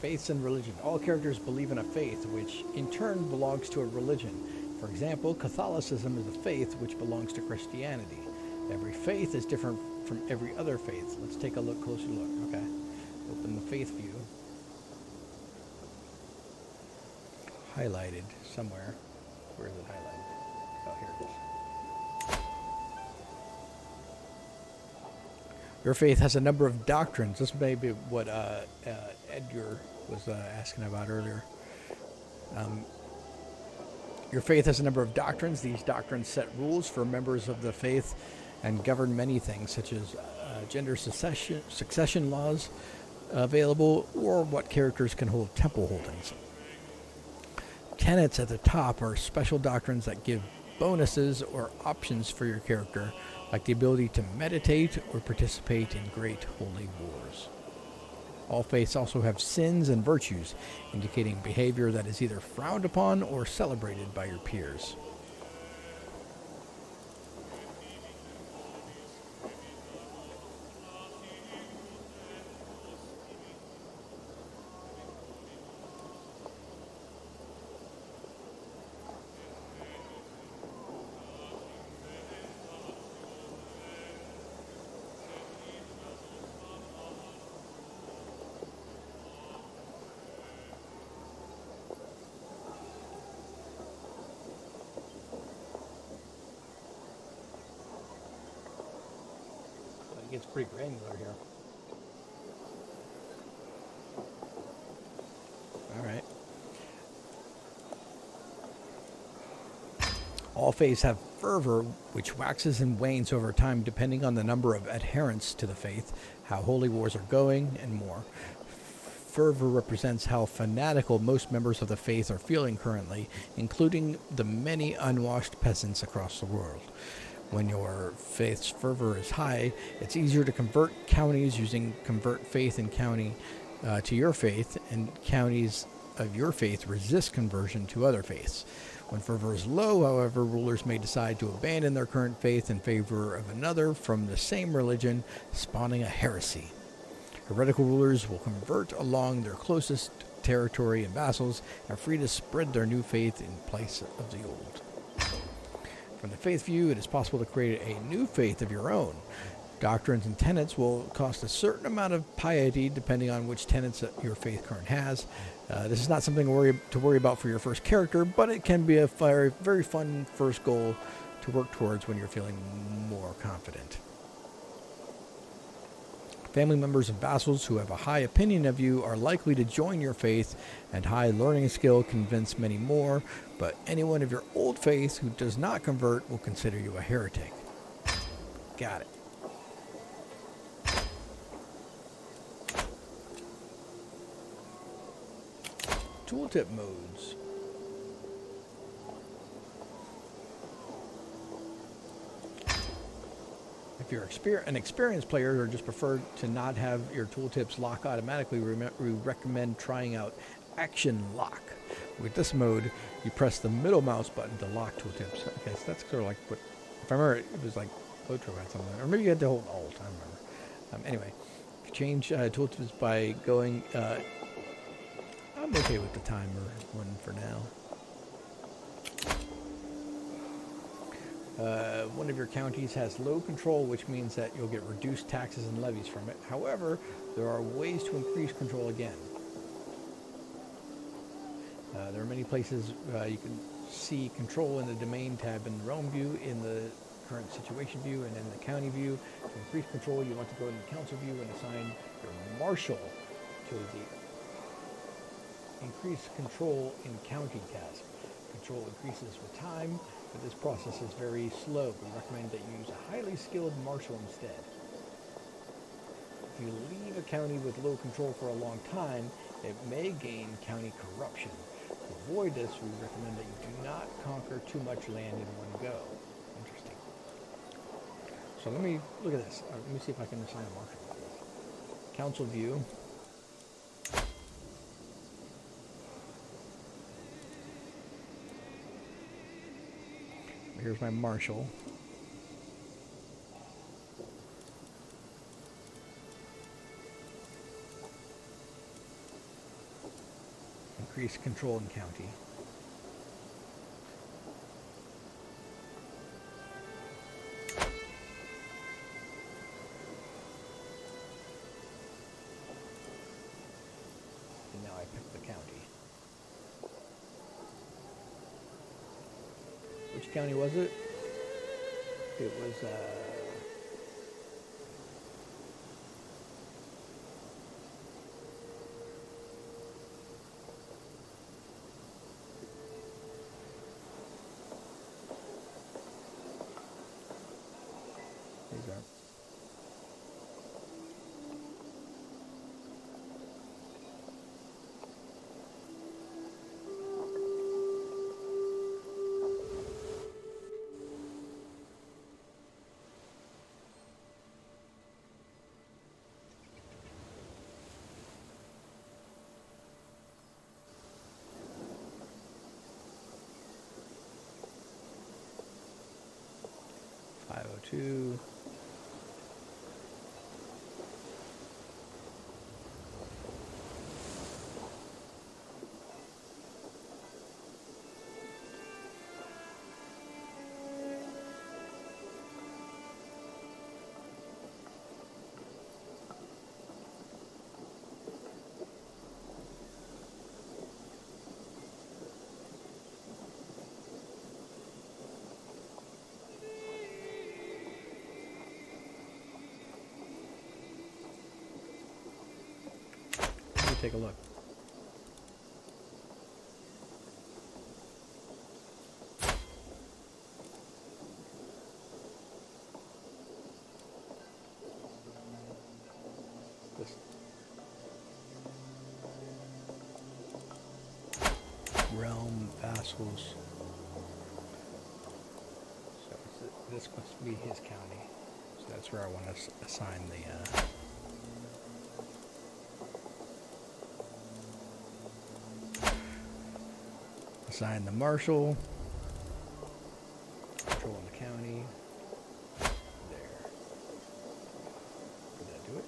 Faiths and religion. All characters believe in a faith, which in turn belongs to a religion. For example, Catholicism is a faith which belongs to Christianity. Every faith is different from every other faith. Let's take a closer look. Okay. Open the faith view. Highlighted somewhere. Where is it highlighted? Oh, here it is. Your faith has a number of doctrines. This may be what Edgar was asking about earlier. Your faith has a number of doctrines. These doctrines set rules for members of the faith and govern many things, such as gender succession laws available, or what characters can hold temple holdings. Tenets at the top are special doctrines that give bonuses or options for your character, like the ability to meditate or participate in great holy wars. All faiths also have sins and virtues, indicating behavior that is either frowned upon or celebrated by your peers. It gets pretty granular here. All right. All faiths have fervor, which waxes and wanes over time depending on the number of adherents to the faith, how holy wars are going, and more. fervor represents how fanatical most members of the faith are feeling currently, including the many unwashed peasants across the world. When your faith's fervor is high, it's easier to convert counties using convert faith in county to your faith, and counties of your faith resist conversion to other faiths. When fervor is low, however, rulers may decide to abandon their current faith in favor of another from the same religion, spawning a heresy. Heretical rulers will convert along their closest territory, and vassals are free to spread their new faith in place of the old. From the faith view, it is possible to create a new faith of your own. Doctrines and tenets will cost a certain amount of piety depending on which tenets your faith current has. This is not something to worry about for your first character, but it can be a very, very fun first goal to work towards when you're feeling more confident. Family members and vassals who have a high opinion of you are likely to join your faith, and high learning skill convince many more, but anyone of your old faith who does not convert will consider you a heretic. Got it. Tooltip modes. If you're an experienced player or just prefer to not have your tooltips lock automatically, we recommend trying out Action Lock. With this mode, you press the middle mouse button to lock tooltips. Okay, so that's sort of like what, if I remember, it was like Lotro had something, or maybe you had to hold Alt, I don't remember. Anyway, you change tooltips by going, I'm okay with the timer one for now. One of your counties has low control, which means that you'll get reduced taxes and levies from it. However, there are ways to increase control again. There are many places you can see control in the domain tab in the realm view, in the current situation view, and in the county view. To increase control, you want to go in the council view and assign your marshal to the increase control in county task. Control increases with time, but this process is very slow. We recommend that you use a highly skilled marshal instead. If you leave a county with low control for a long time, it may gain county corruption. To avoid this, we recommend that you do not conquer too much land in one go. Interesting. So let me look at this. Let me see if I can assign a marshal. Council view. Here's my marshal. Increase control in county. And now I pick the county. Which county was it? It was, there you go. Two. Take a look. This. realm vassals. So this must be his county. So that's where I want to assign the marshal. Controlling the county. There. Did that do it?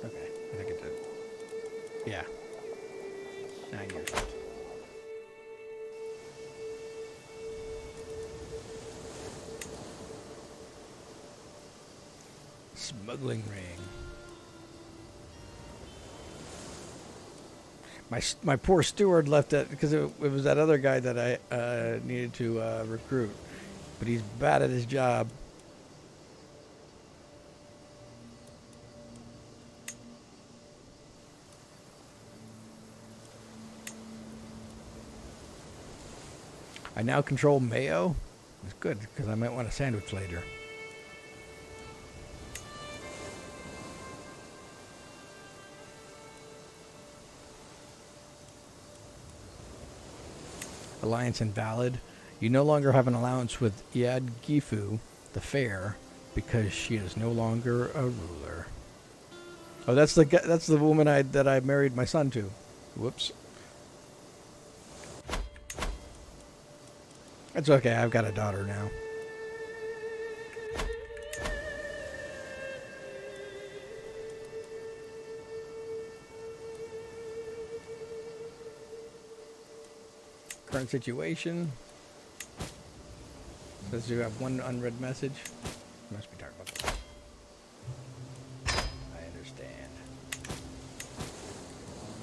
Okay, I think it did. Yeah. 9 years. Smuggling ring. My poor steward left it because it was that other guy that I needed to recruit, but he's bad at his job. I now control Mayo. It's good because I might want a sandwich later. Alliance invalid. You no longer have an allowance with Yad Gifu, the fair, because she is no longer a ruler. Oh, that's the woman that I married my son to. Whoops. That's okay. I've got a daughter now. Current situation. Says you have one unread message. You must be talking about that. I understand.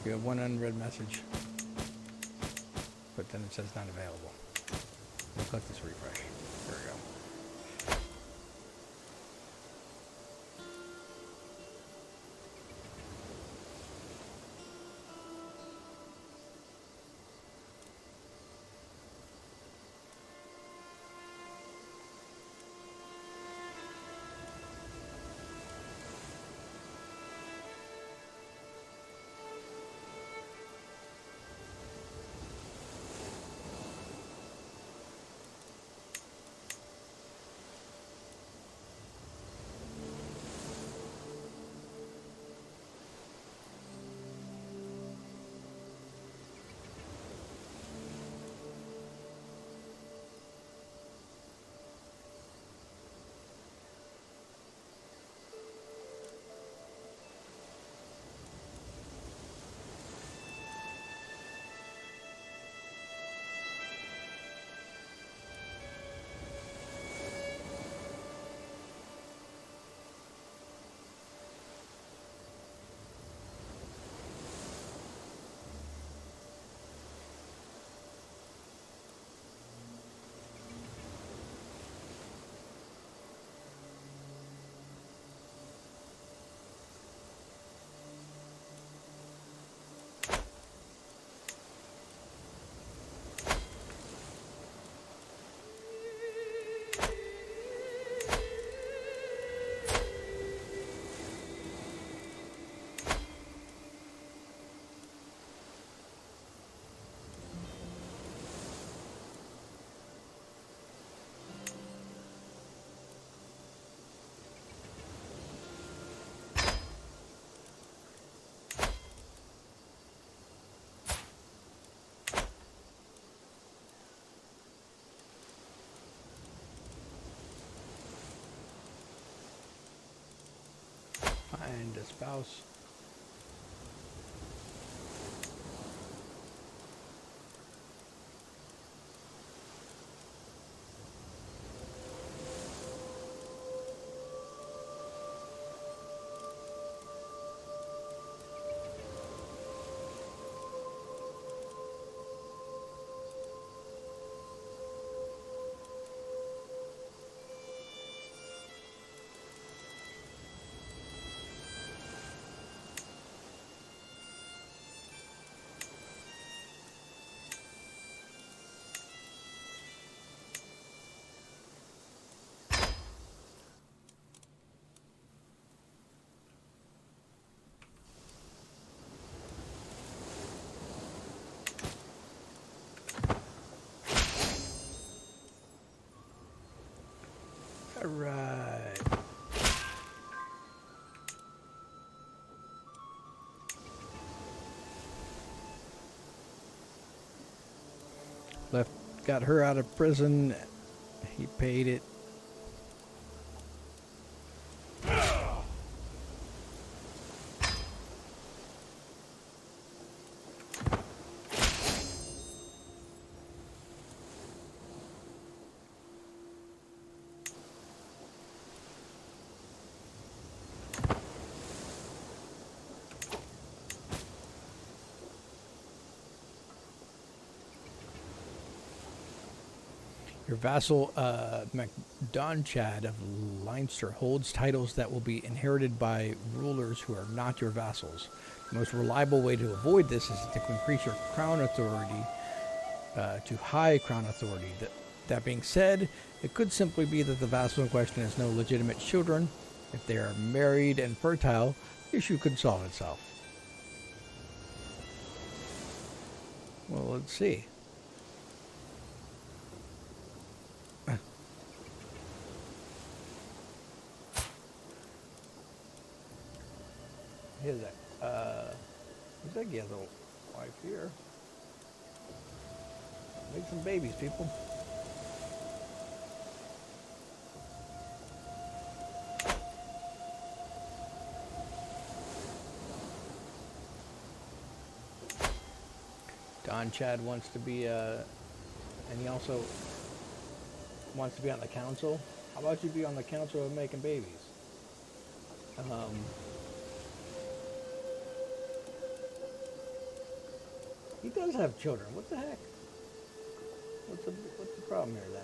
You have one unread message. But then it says not available. We'll click this refresh. There we go. Find a spouse. Alright. Got her out of prison. He paid it. Your vassal, MacDonchad of Leinster, holds titles that will be inherited by rulers who are not your vassals. The most reliable way to avoid this is to increase your crown authority to high crown authority. That being said, it could simply be that the vassal in question has no legitimate children. If they are married and fertile, the issue could solve itself. Well, let's see. Here's that. Looks like he has a wife here. Make some babies, people. Don Chad wants to be, and he also wants to be on the council. How about you be on the council of making babies? He does have children. What the heck? What's the problem here then?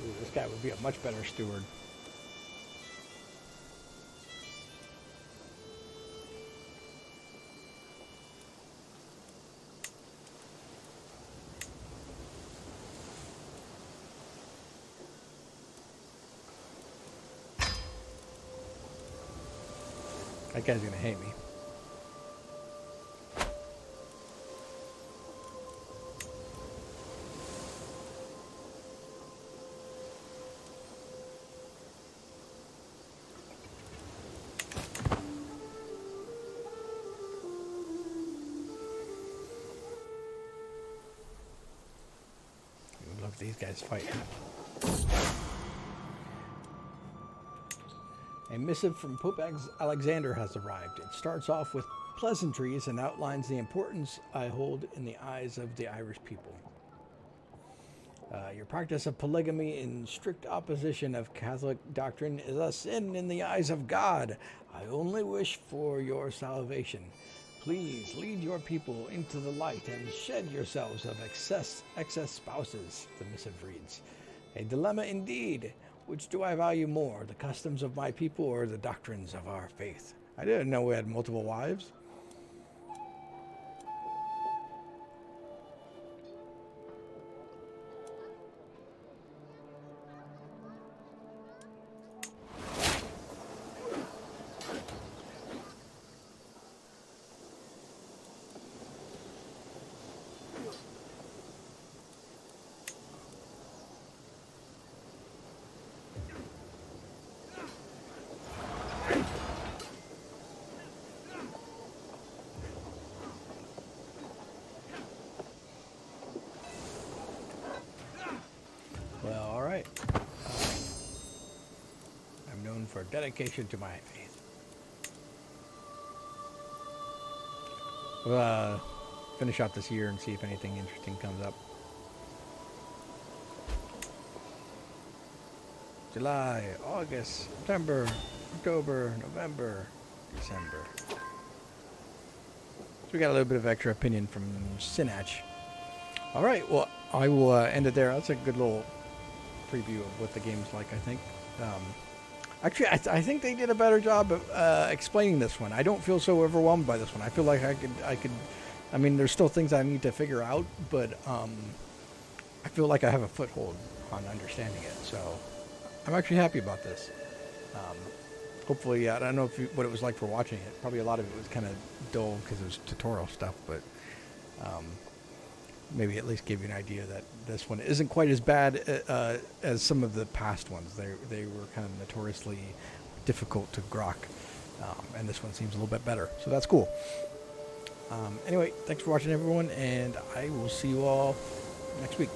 Ooh, this guy would be a much better steward. That guy's gonna hate me. Look at these guys fight. A missive from Pope Alexander has arrived. It starts off with pleasantries and outlines the importance I hold in the eyes of the Irish people. Your practice of polygamy in strict opposition of Catholic doctrine is a sin in the eyes of God. I only wish for your salvation. Please lead your people into the light and shed yourselves of excess spouses, the missive reads. A dilemma indeed. Which do I value more, the customs of my people or the doctrines of our faith? I didn't know we had multiple wives. Well, all right. I'm known for dedication to my faith. We'll finish out this year and see if anything interesting comes up. July, August, September, October, November, December. So we got a little bit of extra opinion from Sinach. All right, well, I will end it there. That's a good little preview of what the game's like, I think. Actually, I think they did a better job of explaining this one. I don't feel so overwhelmed by this one. I feel like I mean, there's still things I need to figure out, but I feel like I have a foothold on understanding it. So I'm actually happy about this. Um, hopefully, I don't know what it was like for watching it. Probably a lot of it was kind of dull because it was tutorial stuff, but um, maybe at least give you an idea that this one isn't quite as bad as some of the past ones. They were kind of notoriously difficult to grok, and this one seems a little bit better. So that's cool. Anyway, thanks for watching, everyone, and I will see you all next week.